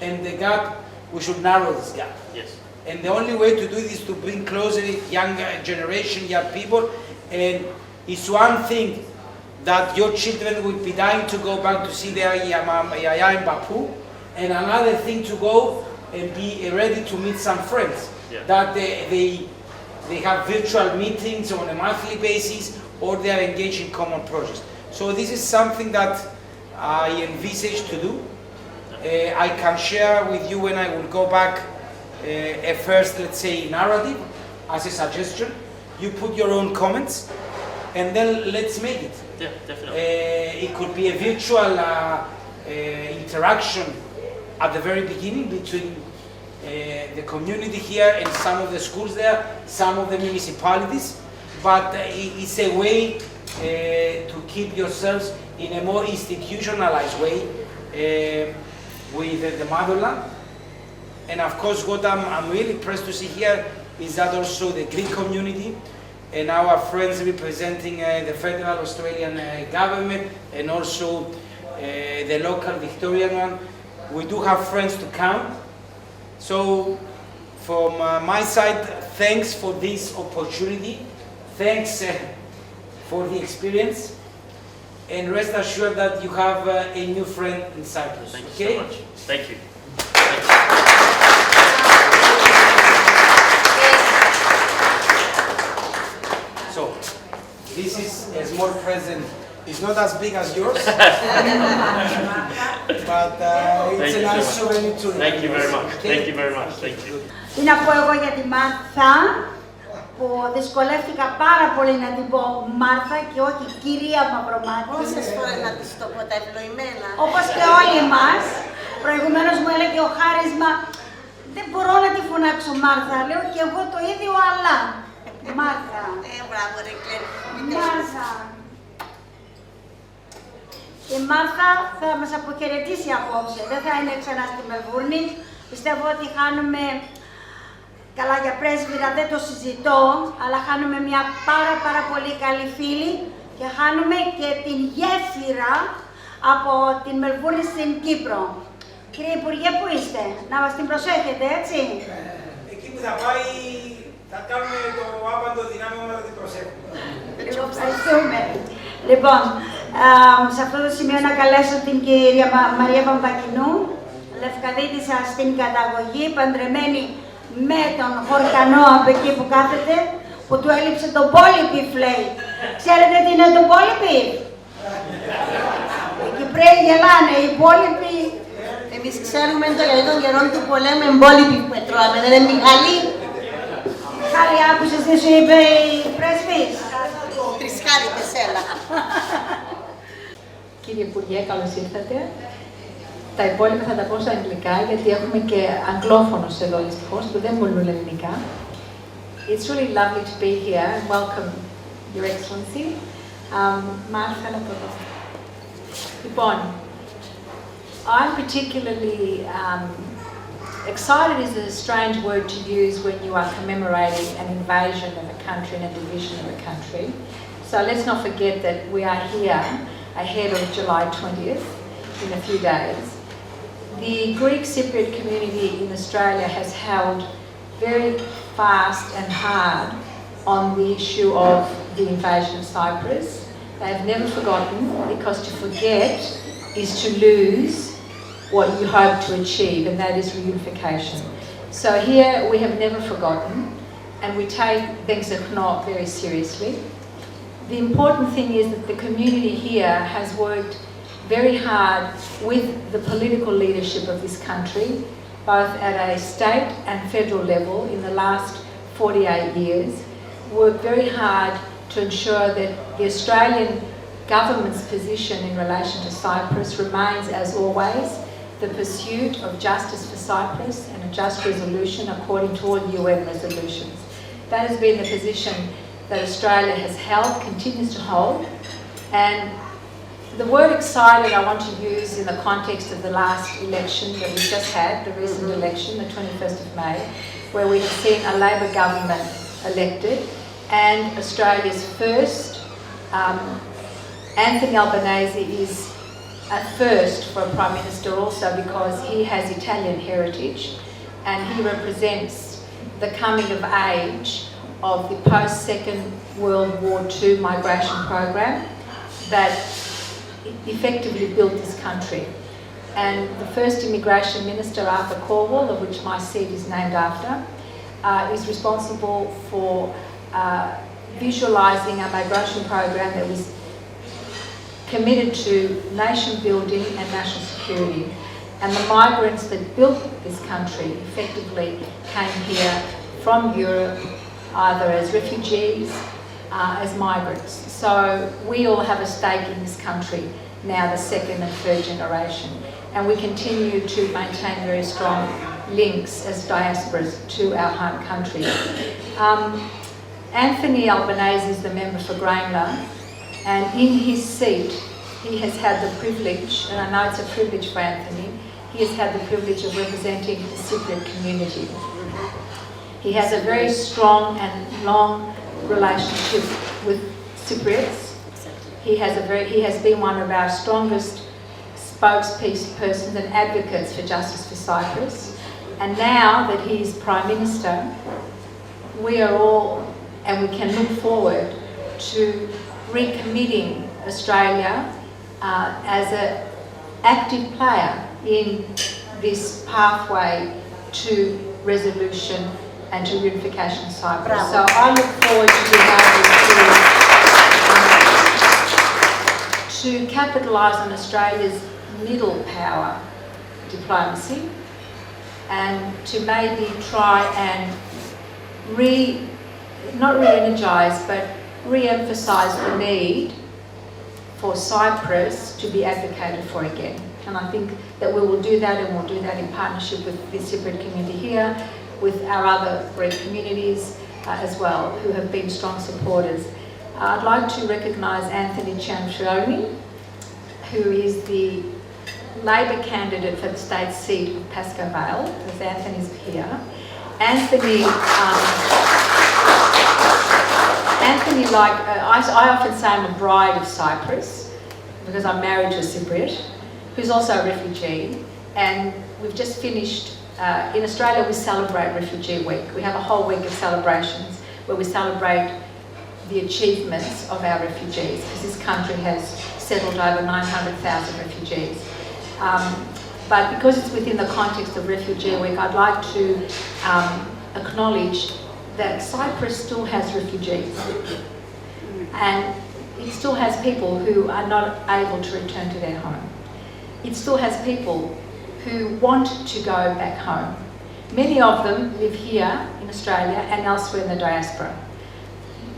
[SPEAKER 21] and the gap, we should narrow this gap.
[SPEAKER 22] Yes.
[SPEAKER 21] And the only way to do this is to bring closer younger generation, young people. And it's one thing that your children will be dying to go back to see their yaya in Baku, and another thing to go and be ready to meet some friends.
[SPEAKER 22] Yeah.
[SPEAKER 21] That they have virtual meetings on a monthly basis, or they are engaged in common projects. So this is something that I envisage to do. I can share with you when I will go back a first, let's say, narrative as a suggestion. You put your own comments, and then let's make it.
[SPEAKER 22] Yeah, definitely.
[SPEAKER 21] It could be a virtual interaction at the very beginning between the community here and some of the schools there, some of the municipalities, but it's a way to keep yourselves in a more institutionalized way with the motherland. And of course, what I'm really impressed to see here is that also the Greek community and our friends representing the federal Australian government and also the local Victorian one, we do have friends to count. So from my side, thanks for this opportunity. Thanks for the experience. And rest assured that you have a new friend in Cyprus.
[SPEAKER 22] Thank
[SPEAKER 21] okay?
[SPEAKER 22] you so much. Thank you.
[SPEAKER 21] So, this is a small present. It's not as big as yours, but it's a nice souvenir to remember.
[SPEAKER 22] Thank you very much. Thank you very much. Thank you.
[SPEAKER 3] Τι να πω εγώ για τη Μάρθα, που δυσκολεύτηκα πάρα πολύ να την πω Μάρθα και όχι κυρία Μαυρομμάτη.
[SPEAKER 6] Πόσες φορές να της το πω τα ευλογημένα.
[SPEAKER 3] Όπως και όλοι μας. Προηγουμένως μου έλεγε ο Χάρης, μα δεν μπορώ να τη φωνάξω Μάρθα. Λέω και εγώ το ίδιο, αλλά Μάρθα.
[SPEAKER 6] Μπράβο ρε Κλέρ.
[SPEAKER 3] Μάρθα. Η Μάρθα θα μας αποχαιρετήσει απόψε. Δεν θα είναι ξανά στη Μελβούρνη. Πιστεύω ότι χάνουμε, καλά για πρέσβυρα δεν το συζητώ, αλλά χάνουμε μια πάρα πολύ καλή φίλη και χάνουμε και την γέφυρα από την Μελβούρνη στην Κύπρο. Κύριε Υπουργέ, πού είστε? Να μας την προσέχετε, έτσι.
[SPEAKER 2] Εκεί που θα πάει, θα κάνουμε το άπαντο δυνάμει να την προσέχουμε.
[SPEAKER 3] Ευχαριστούμε. Λοιπόν, σε αυτό το σημείο να καλέσω την κυρία Μαρία Παμπακινού, Λευκαδίτησα στην καταγωγή, παντρεμένη με τον Χορκανό από εκεί που κάθεται, που του έλειψε το πόλιπι λέει. Ξέρετε τι είναι το πόλιπι? Οι Κυπραίοι γελάνε, οι πόλιπι.
[SPEAKER 6] Εμείς ξέρουμε το γιατί των καιρών του πολέμου εμπόλυπη που τρώμε, δεν είναι Μιχάλη?
[SPEAKER 3] Μιχάλη, άκουσες τι σου είπε η πρέσβης?
[SPEAKER 6] Τρισχάρη πεσέλα.
[SPEAKER 4] Κύριε Υπουργέ, καλώς ήρθατε. Τα υπόλοιπα θα τα πω στα αγγλικά, γιατί έχουμε και αγγλόφωνος εδώ δυστυχώς, που δεν μπορούν ελληνικά. It's really lovely to be here and welcome, Your Excellency. Μάρθα, να πω εδώ. Λοιπόν, I'm particularly excited is a strange word to use when you are commemorating an invasion of a country and a division of a country. So let's not forget that we are here ahead of July 20th in a few days. The Greek Cypriot community in Australia has held very fast and hard on the issue of the invasion of Cyprus. They have never forgotten, because to forget is to lose what you hope to achieve, and that is reunification. So here we have never forgotten, and we take ξεχνά very seriously. The important thing is that the community here has worked very hard with the political leadership of this country, both at a state and federal level in the last 48 years, worked very hard to ensure that the Australian government's position in relation to Cyprus remains, as always, the pursuit of justice for Cyprus and a just resolution according to all UN resolutions. That has been the position that Australia has held, continues to hold, and the word excited I want to use in the context of the last election that we just had, the recent election, the 21st of May, where we have seen a Labor government elected, and Australia's first, Anthony Albanese is a first for a Prime Minister also because he has Italian heritage and he represents the coming of age of the post-Second World War II migration program that effectively built this country. And the first immigration minister, Arthur Corwell, of which my seat is named after, is responsible for visualising a migration program that was committed to nation building and national security. And the migrants that built this country effectively came here from Europe, either as refugees, as migrants. So we all have a stake in this country, now the second and third generation. And we continue to maintain very strong links as diasporas to our home country. Anthony Albanese is the member for Grainla, and in his seat he has had the privilege, and I know it's a privilege for Anthony, he has had the privilege of representing the Cypriot community. He has a very strong and long relationship with Cypriots. He has been one of our strongest spokespersons and advocates for justice for Cyprus. And now that he is Prime Minister, we are all, and we can look forward to recommitting Australia as an active player in this pathway to resolution and to reunification of Cyprus.
[SPEAKER 6] Bravo.
[SPEAKER 4] So I look forward to being able to capitalise on Australia's middle power diplomacy and to maybe try and not re-energise but re-emphasise the need for Cyprus to be advocated for again. And I think that we will do that, and we'll do that in partnership with the Cypriot community here, with our other Greek communities, as well, who have been strong supporters. I'd like to recognise Anthony Cianfroni, who is the Labor candidate for the state seat of Pascoe Vale, because Anthony's here. Anthony, I often say I'm a bride of Cyprus, because I'm married to a Cypriot, who's also a refugee, and we've just finished, in Australia we celebrate Refugee Week. We have a whole week of celebrations where we celebrate the achievements of our refugees, because this country has settled over 900,000 refugees. But because it's within the context of Refugee Week, I'd like to acknowledge that Cyprus still has refugees, and it still has people who are not able to return to their home. It still has people who want to go back home. Many of them live here in Australia and elsewhere in the diaspora.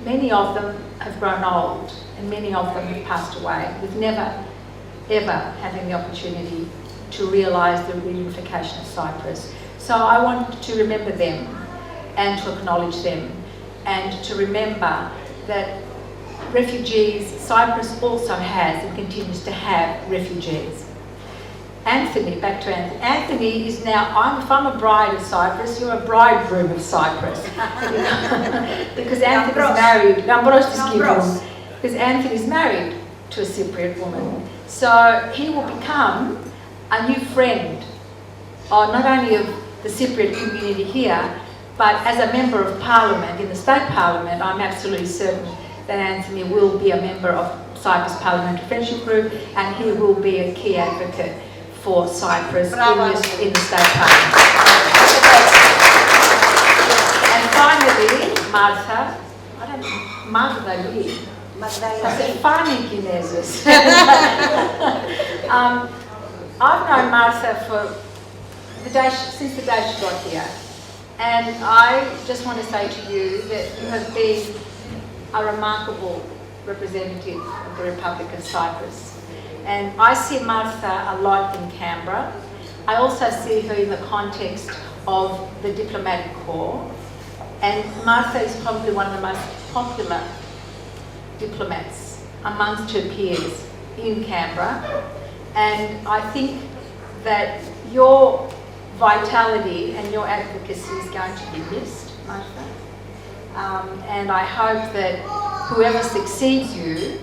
[SPEAKER 4] Many of them have grown old, and many of them have passed away with never, ever having the opportunity to realise the reunification of Cyprus. So I want to remember them and to acknowledge them, and to remember that refugees, Cyprus also has and continues to have refugees. Anthony, back to Anthony. Anthony is now, if I'm a bride of Cyprus, you're a bridegroom of Cyprus. Because Anthony's married, because Anthony's married to a Cypriot woman. So he will become a new friend, not only of the Cypriot community here, but as a member of Parliament, in the State Parliament, I'm absolutely certain that Anthony will be a member of Cyprus Parliamentary Friendship Group, and he will be a key advocate for Cyprus in the State Parliament. And finally, Martha, I said funny Kinesis. I've known Martha since the day she got here. And I just want to say to you that you have been a remarkable representative of the Republic of Cyprus. And I see Martha a lot in Canberra. I also see her in the context of the diplomatic corps. And Martha is probably one of the most popular diplomats amongst her peers in Canberra. And I think that your vitality and your advocacy is going to be missed, Martha. And I hope that whoever succeeds you,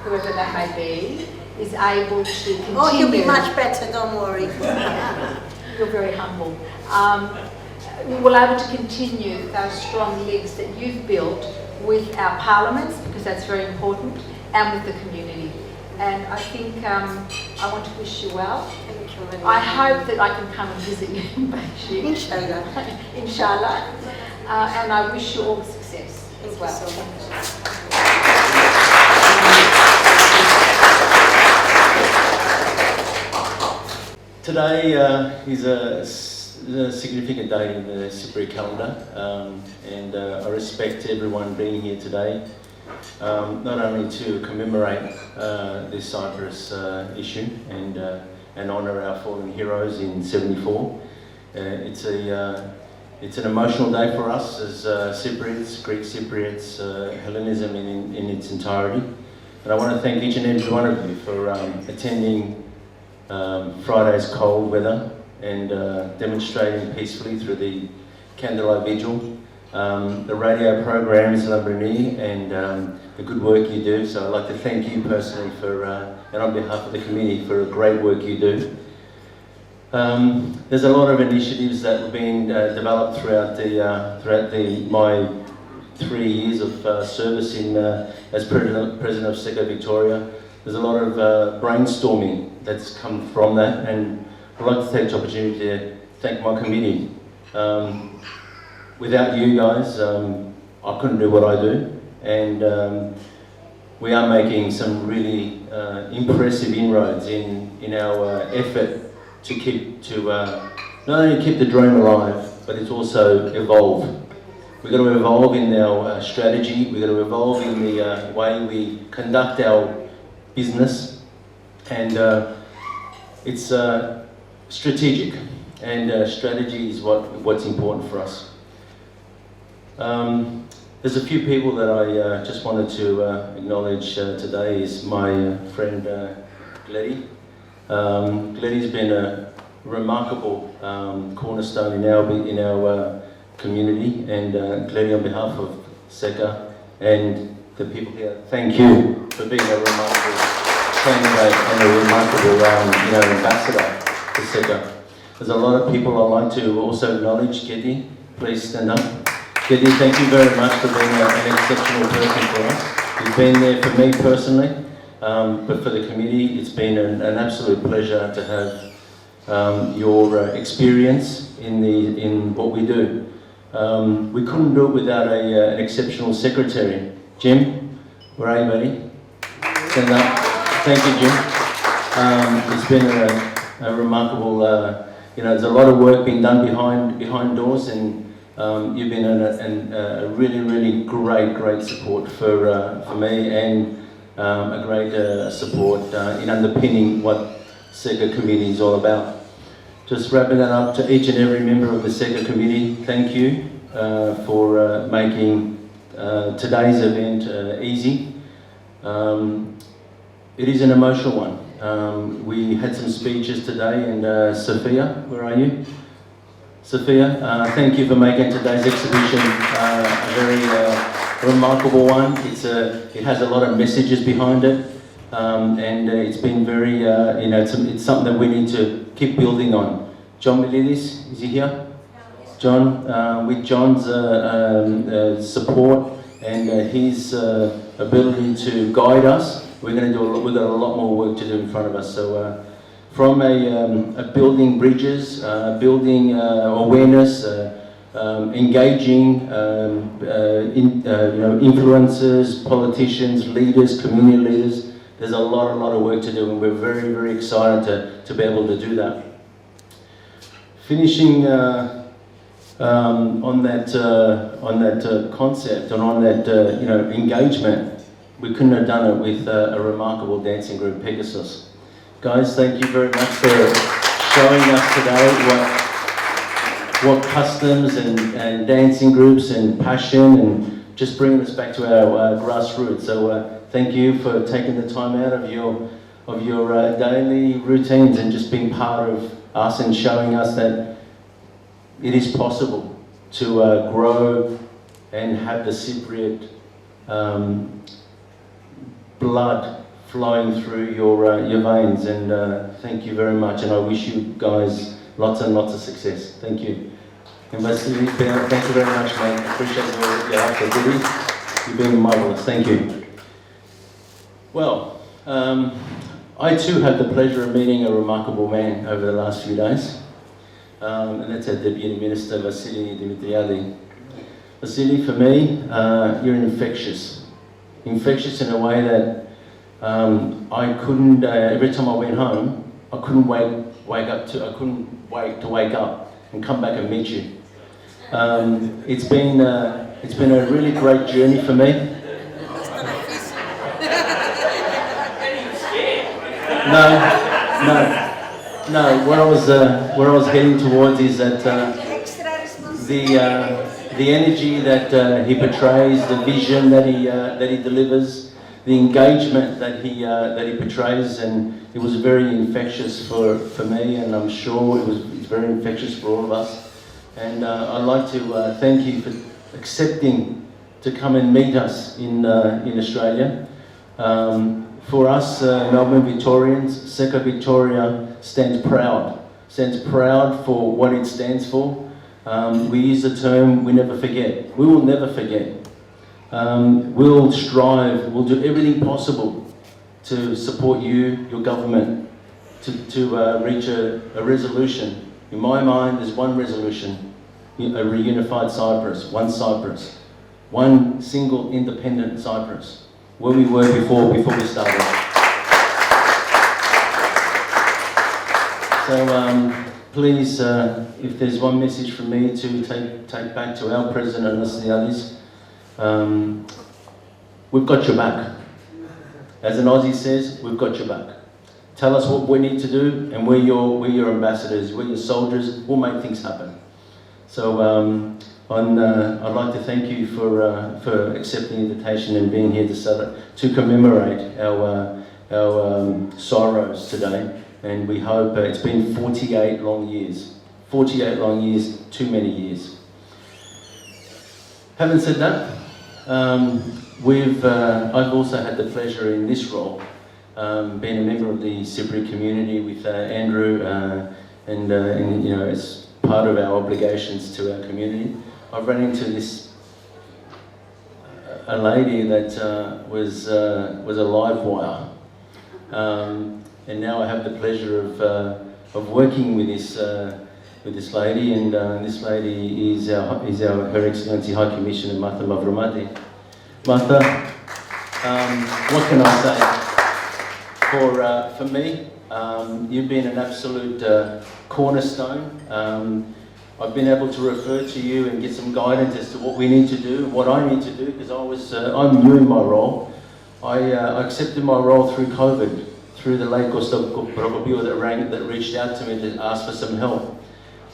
[SPEAKER 4] whoever that may be, is able to continue.
[SPEAKER 3] Oh, you'll be much better, don't worry.
[SPEAKER 4] You're very humble. We'll able to continue those strong links that you've built with our parliaments, because that's very important, and with the community. And I think I want to wish you well. I hope that I can come and visit you in Beijing. Inshallah. Inshallah. And I wish you all the success as well.
[SPEAKER 3] Thank you so much.
[SPEAKER 16] Today is a significant day in the Cypriot calendar, and I respect everyone being here today, not only to commemorate this Cyprus issue and honour our fallen heroes in '74. It's an emotional day for us as Cypriots, Greek Cypriots, Hellenism in its entirety. And I want to thank each and every one of you for attending Friday's cold weather and demonstrating peacefully through the candlelight vigil, the radio programs Melvurney, and the good work you do. So I'd like to thank you personally for, and on behalf of the committee, for the great work you do. There's a lot of initiatives that have been developed throughout my 3 years of service as President of S.E.K.A. Victoria. There's a lot of brainstorming that's come from that, and I'd like to take this opportunity to thank my committee. Without you guys, I couldn't do what I do, and we are making some really impressive inroads in our effort to not only keep the dream alive, but it's also evolve. We've got to evolve in our strategy, we've got to evolve in the way we conduct our business, and it's strategic, and strategy is what's important for us.
[SPEAKER 1] There's a few people that I just wanted to acknowledge today. Is my friend Gleddy. Gleddy's been a remarkable cornerstone in our community, and Gleddy, on behalf of S.E.K.A and the people here, thank you for being a remarkable candidate and a remarkable ambassador to S.E.K.A. There's a lot of people I'd like to also acknowledge. Gedi, please stand up. Gedi, thank you very much for being an exceptional person for us. You've been there for me personally, but for the committee, it's been an absolute pleasure to have your experience in what we do. We couldn't do it without an exceptional secretary. Jim, where are you, buddy? Stand up. Thank you, Jim. It's been a remarkable, there's a lot of work being done behind doors, and you've been a really, really great support for me, and a great support in underpinning what S.E.K.A committee is all about. Just wrapping that up, to each and every member of the S.E.K.A committee, thank you for making today's event easy. It is an emotional one. We had some speeches today, and Sophia, where are you? Sophia, thank you for making today's exhibition a very remarkable one. It has a lot of messages behind it, and it's been very, it's something that we need to keep building on. John Milidis, is he here? John, with John's support and his ability to guide us, we've got a lot more work to do in front of us. So from a building bridges, building awareness, engaging influencers, politicians, leaders, community leaders, there's a lot of work to do, and we're very, very excited to be able to do that. Finishing on that concept and on that engagement, we couldn't have done it with a remarkable dancing group, Pegasus. Guys, thank you very much for showing us today what customs and dancing groups and passion, and just bringing us back to our grassroots. So thank you for taking the time out of your daily routines and just being part of us and showing us that it is possible to grow and have the Cypriot blood flowing through your veins, and thank you very much, and I wish you guys lots and lots of success. Thank you. And Vasily, thank you very much, mate. I appreciate your activity. You've been marvellous. Thank you. Well, I too had the pleasure of meeting a remarkable man over the last few days, and that's our Deputy Minister, Vasίλη Δημητριάδη. Vasily, for me, you're infectious. Infectious in a way that I couldn't, every time I went home, I couldn't wait to wake up and come back and meet you. It's been a really great journey for me. No. Where I was heading towards is that the energy that he portrays, the vision that he delivers, the engagement that he portrays, and it was very infectious for me, and I'm sure it's very infectious for all of us. And I'd like to thank you for accepting to come and meet us in Australia. For us Melbourne Victorians, S.E.K.A Victoria stands proud for what it stands for. We use the term, we never forget. We will never forget. We'll strive, we'll do everything possible to support you, your government, to reach a resolution. In my mind, there's one resolution, a reunified Cyprus, one single independent Cyprus, where we were before we started. So please, if there's one message from me to take back to our President and the others, we've got your back. As an Aussie says, we've got your back. Tell us what we need to do, and we're your ambassadors, we're your soldiers, we'll make things happen. So I'd like to thank you for accepting the invitation and being here to commemorate our sorrows today. And we hope it's been 48 long years. 48 long years, too many years. Having said that, I've also had the pleasure in this role, being a member of the Cypriot community with Andrew, and you know, it's part of our obligations to our community. I've run into a lady that was a live wire, and now I have the pleasure of working with this lady, and this lady is Her Excellency High Commissioner Mārthas Mαυρομμάτη. Martha, what can I say? For me, you've been an absolute cornerstone. I've been able to refer to you and get some guidance as to what we need to do, what I need to do, because I'm new in my role. I accepted my role through COVID, through the late Kostopropopio that reached out to me to ask for some help.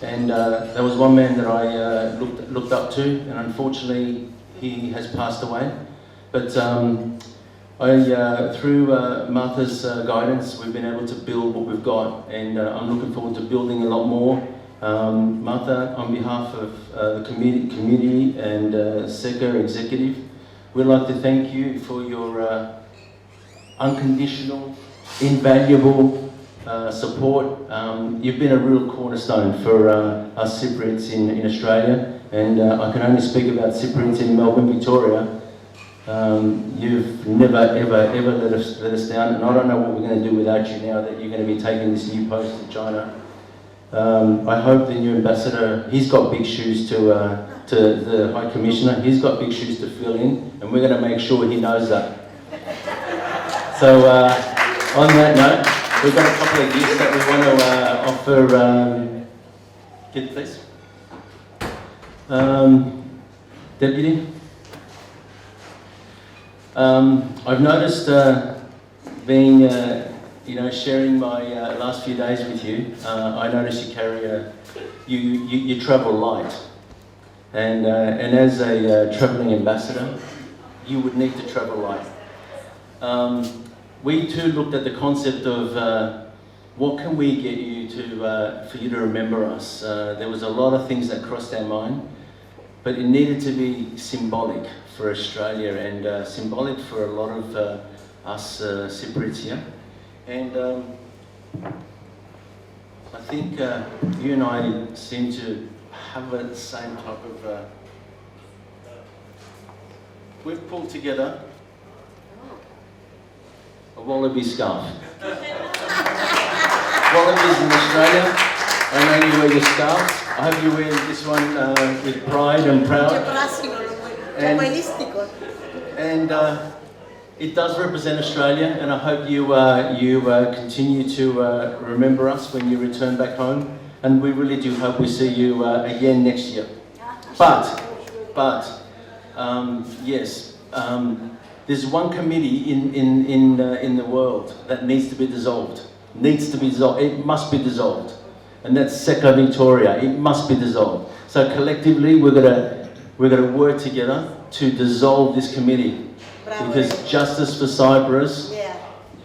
[SPEAKER 1] And there was one man that I looked up to, and unfortunately he has passed away. But through Martha's guidance, we've been able to build what we've got, and I'm looking forward to building a lot more. Martha, on behalf of the community and Ss.E.K.A executive, we'd like to thank you for your unconditional, invaluable support. You've been a real cornerstone for us Cypriots in Australia, and I can only speak about Cypriots in Melbourne, Victoria. You've never, ever let us down, and I don't know what we're going to do without you now that you're going to be taking this new post to China. I hope the new ambassador, he's got big shoes to the High Commissioner, he's got big shoes to fill in, and we're going to make sure he knows that. So on that note, we've got a couple of gifts that we want to offer. Get it, please. Deputy. I've noticed sharing my last few days with you, I notice you carry you travel light, and as a travelling ambassador, you would need to travel light. We too looked at the concept of what can we get you to for you to remember us. There was a lot of things that crossed our mind, but it needed to be symbolic for Australia and symbolic for a lot of us Cypriots here. And I think you and I seem to have the same type of... we've pulled together a wallaby scarf. Wallabies in Australia, I know you wear your scarves. I hope you wear this one with pride and proud. And it does represent Australia, and I hope you continue to remember us when you return back home. And we really do hope we see you again next year. But yes, there's one committee in the world that needs to be dissolved. It must be dissolved, and that's Ss.E.K.A Victoria. It must be dissolved. So collectively, we're gonna work together to dissolve this committee. Because justice for Cyprus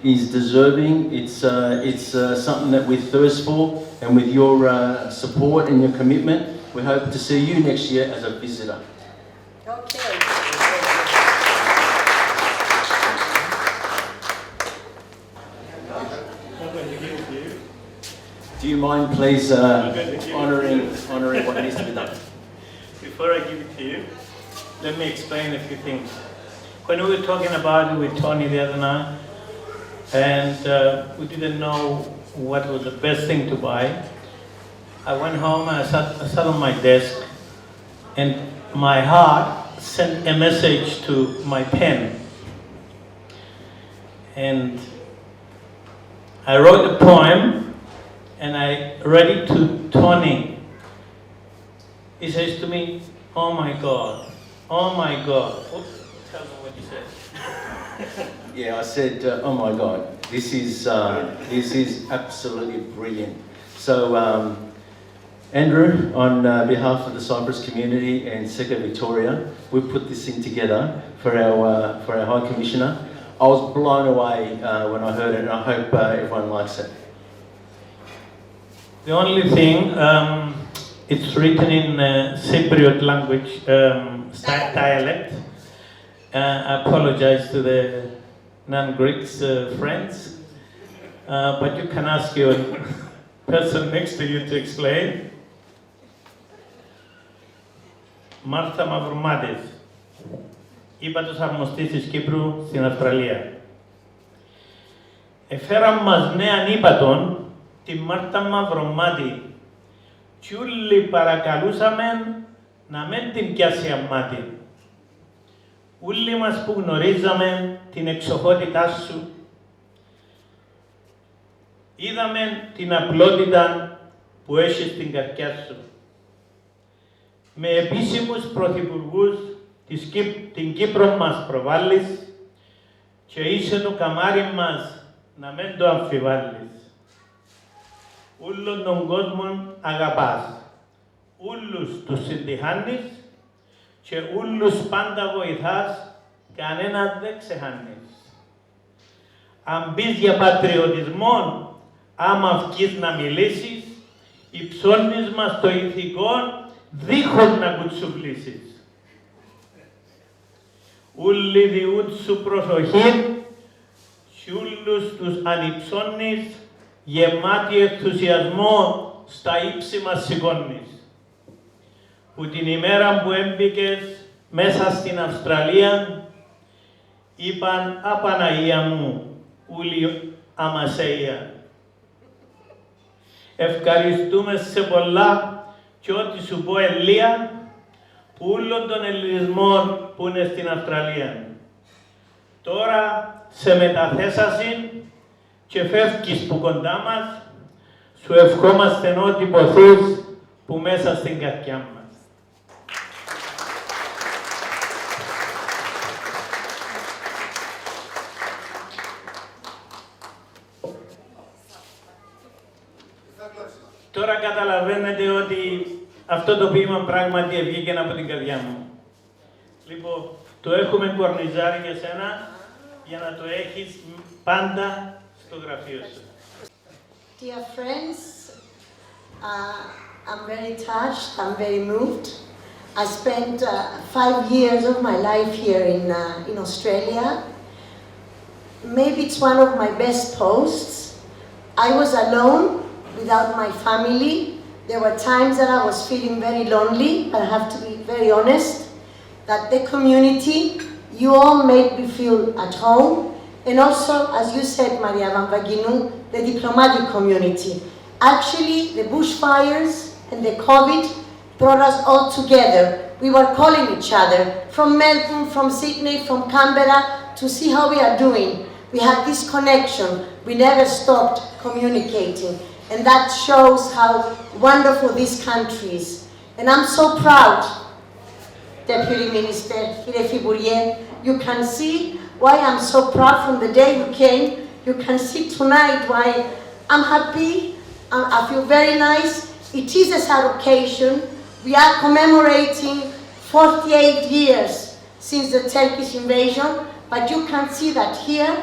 [SPEAKER 1] is deserving. It's something that we thirst for, and with your support and your commitment, we hope to see you next year as a visitor.
[SPEAKER 6] Okay.
[SPEAKER 1] Do you mind, please, honouring what needs to be done?
[SPEAKER 5] Before I give it to you, let me explain a few things. When we were talking about it with Tony the other night, and we didn't know what was the best thing to buy, I went home and I sat on my desk, and my heart sent a message to my pen. And I wrote a poem, and I read it to Tony. He says to me, "Oh my God, oh my God." Oops. Tell me what you said.
[SPEAKER 1] Yeah, I said, "Oh my God, this is absolutely brilliant." So Andrew, on behalf of the Cyprus community and Ss.E.K.A. Victoria, we've put this thing together for our High Commissioner. I was blown away when I heard it, and I hope everyone likes it.
[SPEAKER 5] The only thing, it's written in Cypriot language, dialect. I apologize to the non-Greeks friends, but you can ask your person next to you to explain. Μάρθα Μαυρομμάτη, Ύπατος Αρμοστή της Κύπρου στην Αυστραλία. Εφέραν μας νέαν ύπατον, τη Μάρθα Μαυρομμάτη, κι όλοι παρακαλούσαμε να μην την πιάσει αμάτη. Όλοι μας που γνωρίζαμε την εξοχότητά σου, είδαμε την απλότητα που έχει στην καρδιά σου. Με επίσημους πρωθυπουργούς την Κύπρο μας προβάλλεις και είσαι το καμάρι μας να μην το αμφιβάλλεις. Όλων των κόσμων αγαπάς, όλους τους συντυχάνεις και όλους πάντα βοηθάς, κανένα δεν ξεχάνεις. Αν μπεις για πατριωτισμό, άμα βγεις να μιλήσεις, υψώνεις μας το ηθικό, δίχως να κουτσουβλήσεις. Ούλοι διούν σου προσοχή, κι ούλους τους ανυψώνεις, γεμάτοι ενθουσιασμό στα ύψη μας σηκώνεις. Που την ημέρα που έμπηκες μέσα στην Αυστραλία, είπαν «Απαναγία μου, ούλοι αμασέια». Ευχαριστούμε σε πολλά και ό,τι σου πω Ελία, που όλων των ελληνισμών που είναι στην Αυστραλία. Τώρα σε μεταθέσασιν και φεύγεις που κοντά μας, σου ευχόμαστε ό,τι ποθείς που μέσα στην καρδιά μας. Τώρα καταλαβαίνετε ότι αυτό το ποίημα πράγματι βγήκε από την καρδιά μου. Λοιπόν, το έχουμε κορνιζάρει για σένα, για να το έχεις πάντα στο γραφείο σου.
[SPEAKER 7] Dear friends, I'm very touched, I'm very moved. I spent 5 years of my life here in Australia. Maybe it's one of my best posts. I was alone, without my family. There were times that I was feeling very lonely, but I have to be very honest, that the community, you all made me feel at home. And also, as you said, Maria Vamvaginu, the diplomatic community. Actually, the bushfires and the COVID brought us all together. We were calling each other from Melbourne, from Sydney, from Canberra, to see how we are doing. We had this connection. We never stopped communicating. And that shows how wonderful this country is. And I'm so proud, Deputy Minister, Υφυπουργέ, you can see why I'm so proud from the day you came. You can see tonight why I'm happy, I feel very nice. It is a sad occasion. We are commemorating 48 years since the Turkish invasion, but you can see that here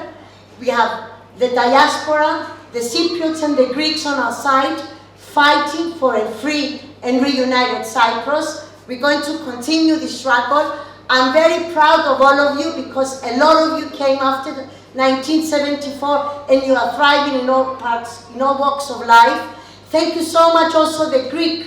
[SPEAKER 7] we have the diaspora, the Cypriots and the Greeks on our side, fighting for a free and reunited Cyprus. We're going to continue this struggle. I'm very proud of all of you because a lot of you came after 1974 and you are thriving in all parts, in all walks of life. Thank you so much also the Greek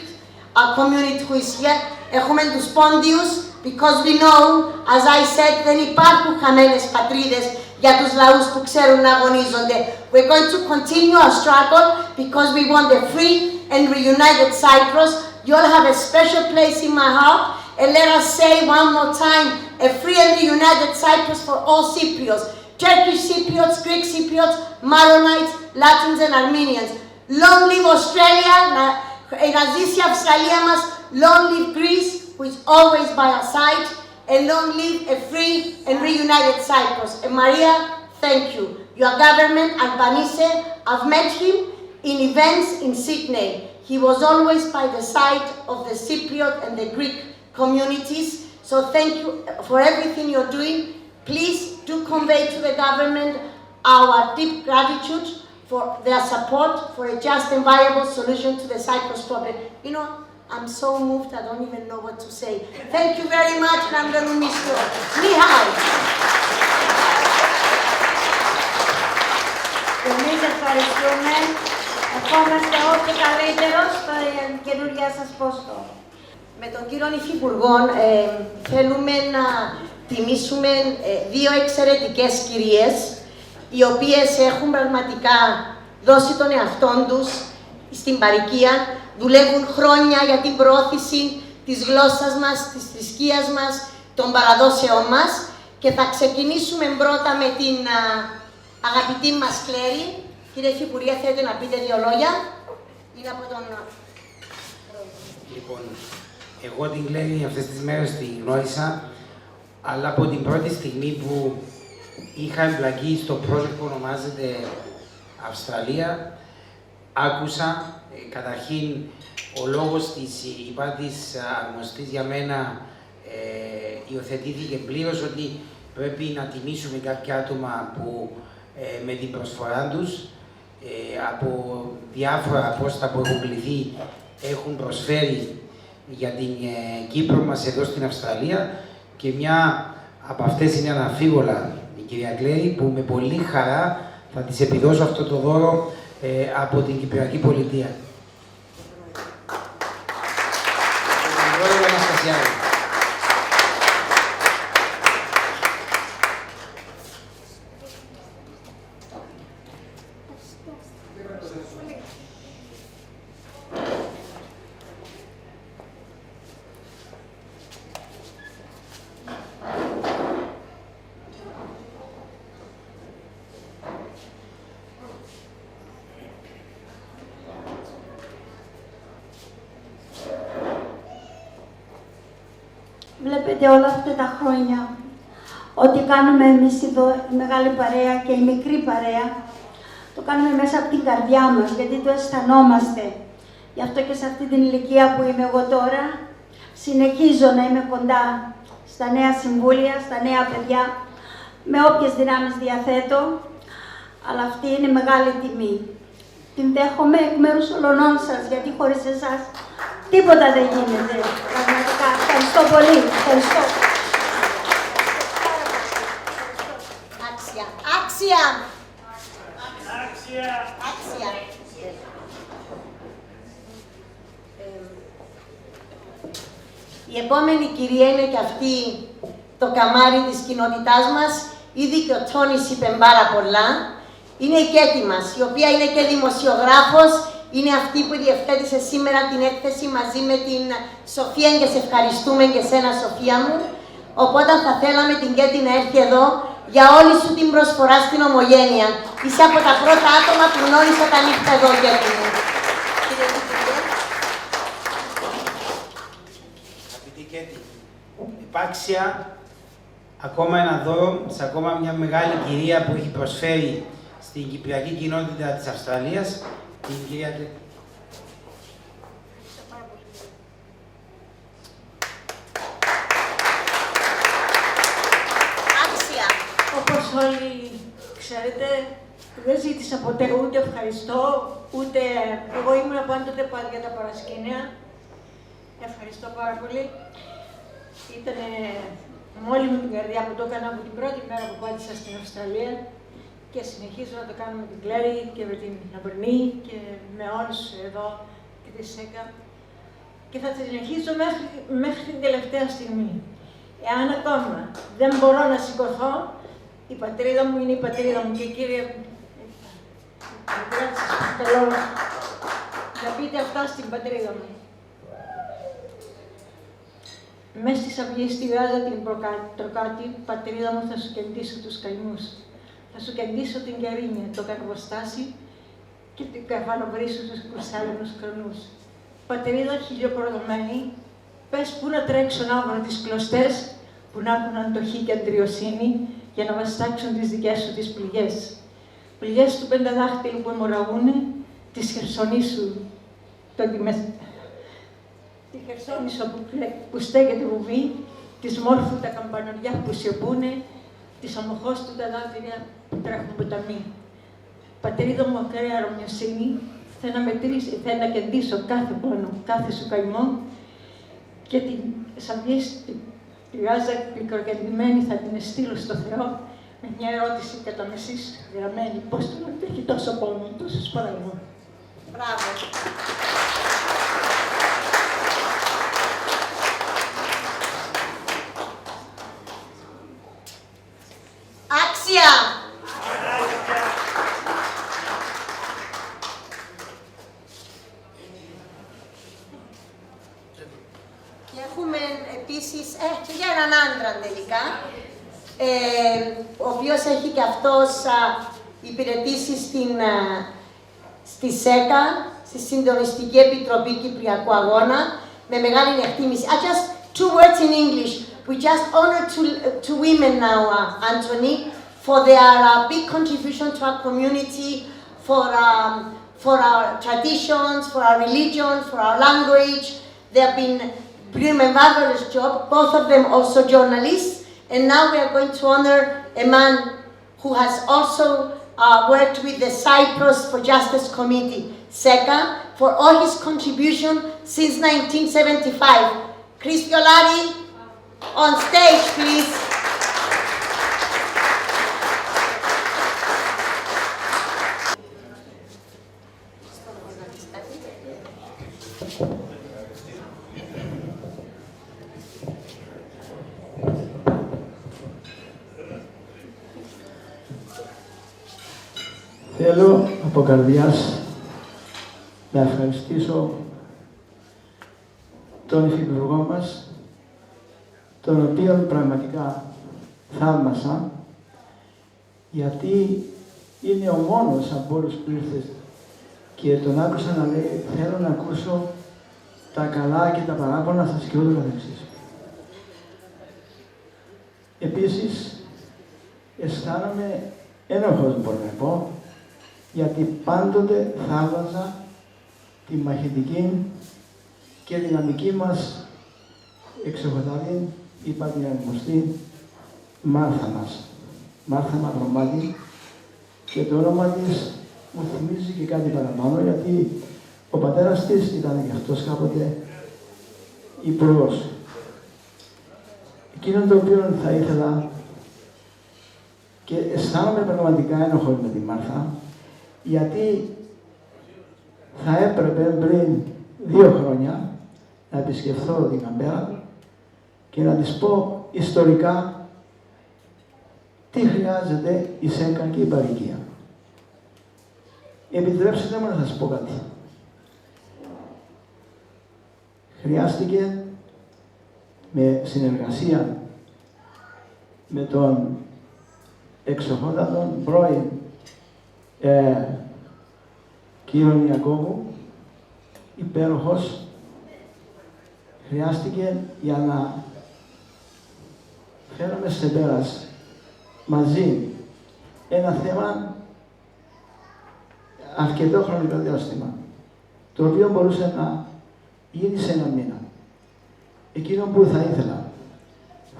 [SPEAKER 7] community who is here. Έχουμε τους πόντιους because we know, as I said, δεν υπάρχουν χαμένες πατρίδες για τους λαούς που ξέρουν να αγωνίζονται. We're going to continue our struggle because we want a free and reunited Cyprus. You all have a special place in my heart. And let us say one more time, a free and reunited Cyprus for all Cypriots. Turkish Cypriots, Greek Cypriots, Maronites, Latins and Armenians. Long live Australia, να ζήσει η Αυστραλία μας. Long live Greece, who is always by our side. And long live a free and reunited Cyprus. And Maria, thank you. Your government, Albanese, I've met him in events in Sydney. He was always by the side of the Cypriot and the Greek communities. So thank you for everything you're doing. Please do convey to the government our deep gratitude for their support for a just and viable solution to the Cyprus problem. You know, I'm so moved, I don't even know what to say. Thank you very much, and I'm going to miss you. Mihai.
[SPEAKER 3] Εμείς ευχαριστούμε. Ευχόμαστε ό,τι καλύτερο στο καινούργια σας πόστο.
[SPEAKER 7] Με τον κύριο Υφυπουργό θέλουμε να τιμήσουμε δύο εξαιρετικές κυρίες, οι οποίες έχουν πραγματικά δώσει τον εαυτόν τους στην παροικία, δουλεύουν χρόνια για την προώθηση της γλώσσας μας, της θρησκείας μας, των παραδόσεών μας, και θα ξεκινήσουμε πρώτα με την αγαπητή μας Κλέρη. Κύριε Υφυπουργέ, θέλετε να πείτε δύο λόγια? Είναι από τον...
[SPEAKER 2] Λοιπόν, εγώ την Κλέρη αυτές τις μέρες την γνώρισα, αλλά από την πρώτη στιγμή που είχα εμπλακεί στο project που ονομάζεται Αυστραλία, άκουσα καταρχήν ο λόγος της Ύπατης Αρμοστής για μένα υιοθετήθηκε πλήρως, ότι πρέπει να τιμήσουμε κάποια άτομα που με την προσφορά τους από διάφορα πόστα που έχουν κληθεί έχουν προσφέρει για την Κύπρο μας εδώ στην Αυστραλία, και μια από αυτές είναι αναμφίβολα η κυρία Κλέρη, που με πολύ χαρά θα της επιδώσω αυτό το δώρο από την Κυπριακή Πολιτεία.
[SPEAKER 3] Βλέπετε όλα αυτά τα χρόνια ό,τι κάνουμε εμείς εδώ, η μεγάλη παρέα και η μικρή παρέα, το κάνουμε μέσα από την καρδιά μας, γιατί το αισθανόμαστε. Γι' αυτό και σε αυτή την ηλικία που είμαι εγώ τώρα, συνεχίζω να είμαι κοντά στα νέα συμβούλια, στα νέα παιδιά, με όποιες δυνάμεις διαθέτω, αλλά αυτή είναι μεγάλη τιμή. Την δέχομαι εκ μέρους όλων σας, γιατί χωρίς εσάς τίποτα δεν γίνεται. Πραγματικά. Ευχαριστώ πολύ. Ευχαριστώ.
[SPEAKER 7] Άξια. Άξια.
[SPEAKER 5] Άξια.
[SPEAKER 7] Άξια. Η επόμενη κυρία είναι και αυτή το καμάρι της κοινότητάς μας. Ήδη και ο Τόνις είπε πάρα πολλά. Είναι η Κέτη μας, η οποία είναι και δημοσιογράφος. Είναι αυτή που διευθέτησε σήμερα την έκθεση μαζί με την Σοφία, και σε ευχαριστούμε και σένα, Σοφία μου. Οπότε θα θέλαμε την Κέτη να έρθει εδώ για όλη σου την προσφορά στην ομογένεια. Είσαι από τα πρώτα άτομα που γνώρισα όταν ήρθα εδώ, Κέτη μου.
[SPEAKER 2] Αγαπητή Κέτη, υπάρξια ακόμα ένα δώρο σε ακόμα μια μεγάλη κυρία που έχει προσφέρει στην Κυπριακή Κοινότητα της Αυστραλίας, την κυρία Κέτη.
[SPEAKER 7] Άξια.
[SPEAKER 8] Όπως όλοι ξέρετε, δεν ζήτησα ποτέ ούτε ευχαριστώ, ούτε... Εγώ ήμουν πάντοτε για τα παρασκήνια. Ευχαριστώ πάρα πολύ. Ήταν με όλη μου την καρδιά που το έκανα από την πρώτη μέρα που πάτησα στην Αυστραλία, και συνεχίζω να το κάνω με την Κλέρη και με την Μελβουρνη και με όλους εδώ και τη ΣΕ.Κ.Α. Και θα συνεχίσω μέχρι την τελευταία στιγμή. Εάν ακόμα δεν μπορώ να σηκωθώ, η πατρίδα μου είναι η πατρίδα μου, και κύριε, θέλω να πείτε αυτά στην πατρίδα μου. Μες στη αυγή στη Γάζα την Τροκάτη, πατρίδα μου, θα σου κεντήσω τους καημούς. Θα σου κεντήσω την Κερίνια, το καρποστάσι και την καβαλοβρίσου στους κρουσάλινους κρονούς. Πατρίδα χιλιοπροδομένη, πες πού να τρέξω να βρω τις κλωστές που να έχουν αντοχή και αντριοσύνη για να βαστάξουν τις δικές σου τις πληγές. Πληγές του πενταδάχτυλου που αιμορραγούνε, της Χερσονήσου τη Χερσόνησο που στέκεται βουβή, της Μόρφου τα καμπανωριά που σιωπούνε, της Αμοχώστου τα δάκρυα που τρέχουν ποταμοί. Πατρίδα μου ακραία ρωμιοσύνη, θέλω να κεντήσω κάθε πόνο, κάθε σου καημό και την σαυγή τη Γάζα κλικροκεντημένη θα την εστείλω στο Θεό με μια ερώτηση κατά μεσής γραμμένη. Πώς τον αντέχει τόσο πόνο, τόσο σπαραγμό.
[SPEAKER 7] Μπράβο. Άξια! Και έχουμε επίσης και για έναν άντρα τελικά, ο οποίος έχει και αυτός υπηρετήσει στη ΣΕ.Κ.Α, στη Συντονιστική Επιτροπή Κυπριακού Αγώνα, με μεγάλη εκτίμηση. Just two words in English. We just honor two women now, Anthony, for their big contribution to our community, for our traditions, for our religion, for our language. They have been doing a marvelous job, both of them also journalists. And now we are going to honor a man who has also worked with the Cyprus for Justice Committee, Ս.Ε.Κ.Α, for all his contribution since 1975. Chris Violari, on stage, please.
[SPEAKER 9] Θέλω από καρδιάς να ευχαριστήσω τον Υφυπουργό μας, τον οποίο πραγματικά θαύμασα, γιατί είναι ο μόνος από όλους που ήρθε και τον άκουσα να λέει θέλω να ακούσω τα καλά και τα παράπονα σας και ούτω καθεξής. Επίσης, αισθάνομαι ένοχος, μπορώ να πω, γιατί πάντοτε θαύμαζα τη μαχητική και δυναμική μας εξοχοτάτη, Ύπατη Αρμοστή, Μάρθα Μάρθα Μαυρομμάτη, και το όνομα της μου θυμίζει και κάτι παραπάνω, γιατί ο πατέρας της ήταν και αυτός κάποτε υπουργός. Εκείνο το οποίο θα ήθελα και αισθάνομαι πραγματικά ένοχος με τη Μάρθα, γιατί θα έπρεπε πριν 2 χρόνια να επισκεφθώ την Καμπέρα και να της πω ιστορικά τι χρειάζεται η ΣΕ.Κ.Α και η παροικία. Επιτρέψτε μου να σας πω κάτι. Χρειάστηκε με συνεργασία με τον εξοχότατον πρώην κύριο Ιακώβου, υπέροχος, χρειάστηκε για να φέρουμε σε πέρας μαζί ένα θέμα αρκετό χρονικό διάστημα, το οποίο μπορούσε να γίνει σε 1 μήνα. Εκείνο που θα ήθελα,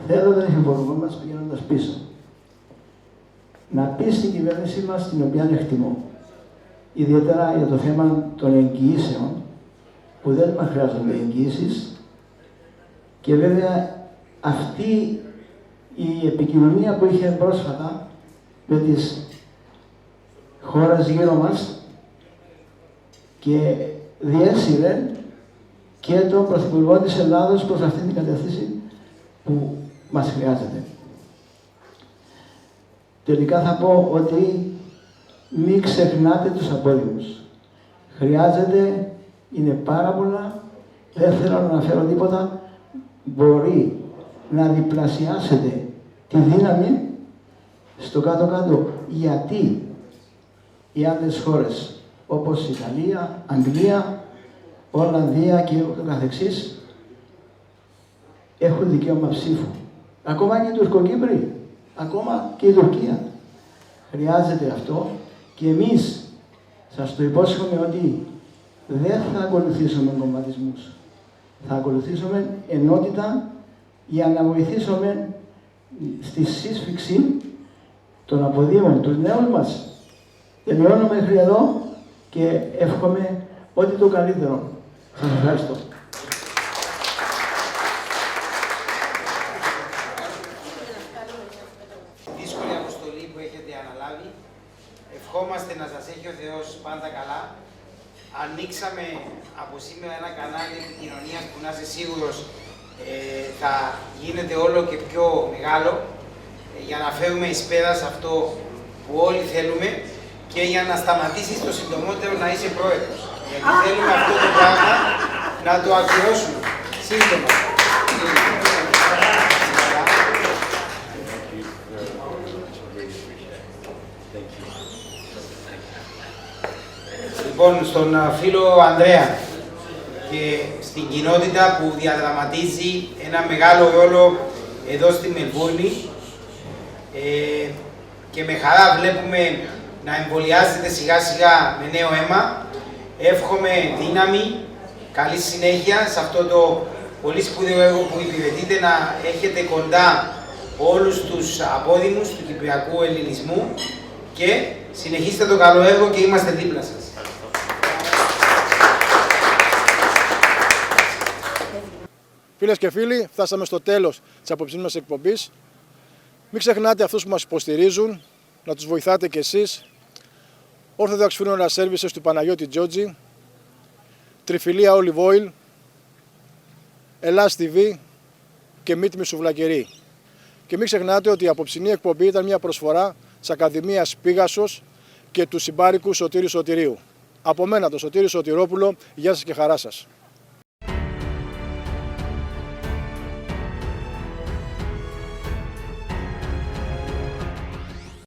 [SPEAKER 9] θέλω τον Υφυπουργό μας πηγαίνοντας πίσω, να πει στην κυβέρνηση μας, την οποία εκτιμώ, ιδιαίτερα για το θέμα των εγγυήσεων, που δεν μας χρειάζονται εγγυήσεις, και βέβαια αυτή η επικοινωνία που είχε πρόσφατα με τις χώρες γύρω μας και διέσυρε και τον Πρωθυπουργό της Ελλάδος προς αυτήν την κατεύθυνση που μας χρειάζεται. Τελικά θα πω ότι μην ξεχνάτε τους απόλυμους. Χρειάζεται, είναι πάρα πολλά, δεν θέλω να αναφέρω τίποτα, μπορεί να διπλασιάσετε τη δύναμη στο κάτω-κάτω, γιατί οι άλλες χώρες όπως η Ιταλία, Αγγλία, Ολλανδία και ούτω καθεξής έχουν δικαίωμα ψήφου. Ακόμα και οι Τουρκοκύπροι, ακόμα και η Τουρκία. Χρειάζεται αυτό και εμείς σας το υπόσχομαι ότι δεν θα ακολουθήσουμε κομματισμούς. Θα ακολουθήσουμε ενότητα για να βοηθήσουμε στη σύσφυξη των αποδήμων, τους νέους μας. Τελειώνω μέχρι εδώ και εύχομαι ό,τι το καλύτερο. Σας ευχαριστώ.
[SPEAKER 2] Δύσκολη αποστολή που έχετε αναλάβει. Ευχόμαστε να σας έχει ο Θεός πάντα καλά. Ανοίξαμε από σήμερα ένα κανάλι επικοινωνίας που να είσαι σίγουρος θα γίνεται όλο και πιο μεγάλο για να φέρουμε εις πέρας αυτό που όλοι θέλουμε και για να σταματήσεις το συντομότερο να είσαι πρόεδρος. Γιατί θέλουμε αυτό το πράγμα να το ακυρώσουμε σύντομα. Λοιπόν, στον φίλο Ανδρέα και στην κοινότητα που διαδραματίζει ένα μεγάλο ρόλο εδώ στη Μελβούρνη και με χαρά βλέπουμε να εμβολιάζεται σιγά σιγά με νέο αίμα. Εύχομαι δύναμη, καλή συνέχεια σε αυτό το πολύ σπουδαίο έργο που υπηρετείτε, να έχετε κοντά όλους τους απόδημους του κυπριακού ελληνισμού και συνεχίστε το καλό έργο και είμαστε δίπλα σας.
[SPEAKER 10] Φίλες και φίλοι, φτάσαμε στο τέλος της απόψινής μας εκπομπής. Μην ξεχνάτε αυτούς που μας υποστηρίζουν, να τους βοηθάτε κι εσείς. Orthodox Funeral Services του Παναγιώτη Τζότζη, Τριφυλία Olive Oil, Ελλάς TV και Meet Me Σουβλακερή. Και μην ξεχνάτε ότι η απόψινή εκπομπή ήταν μια προσφορά της Ακαδημίας Πίγασος και του συμπάρικου Σωτήρη Σωτηρίου. Από μένα, τον Σωτήρη Σωτηρόπουλο, γεια σας και χαρά σας.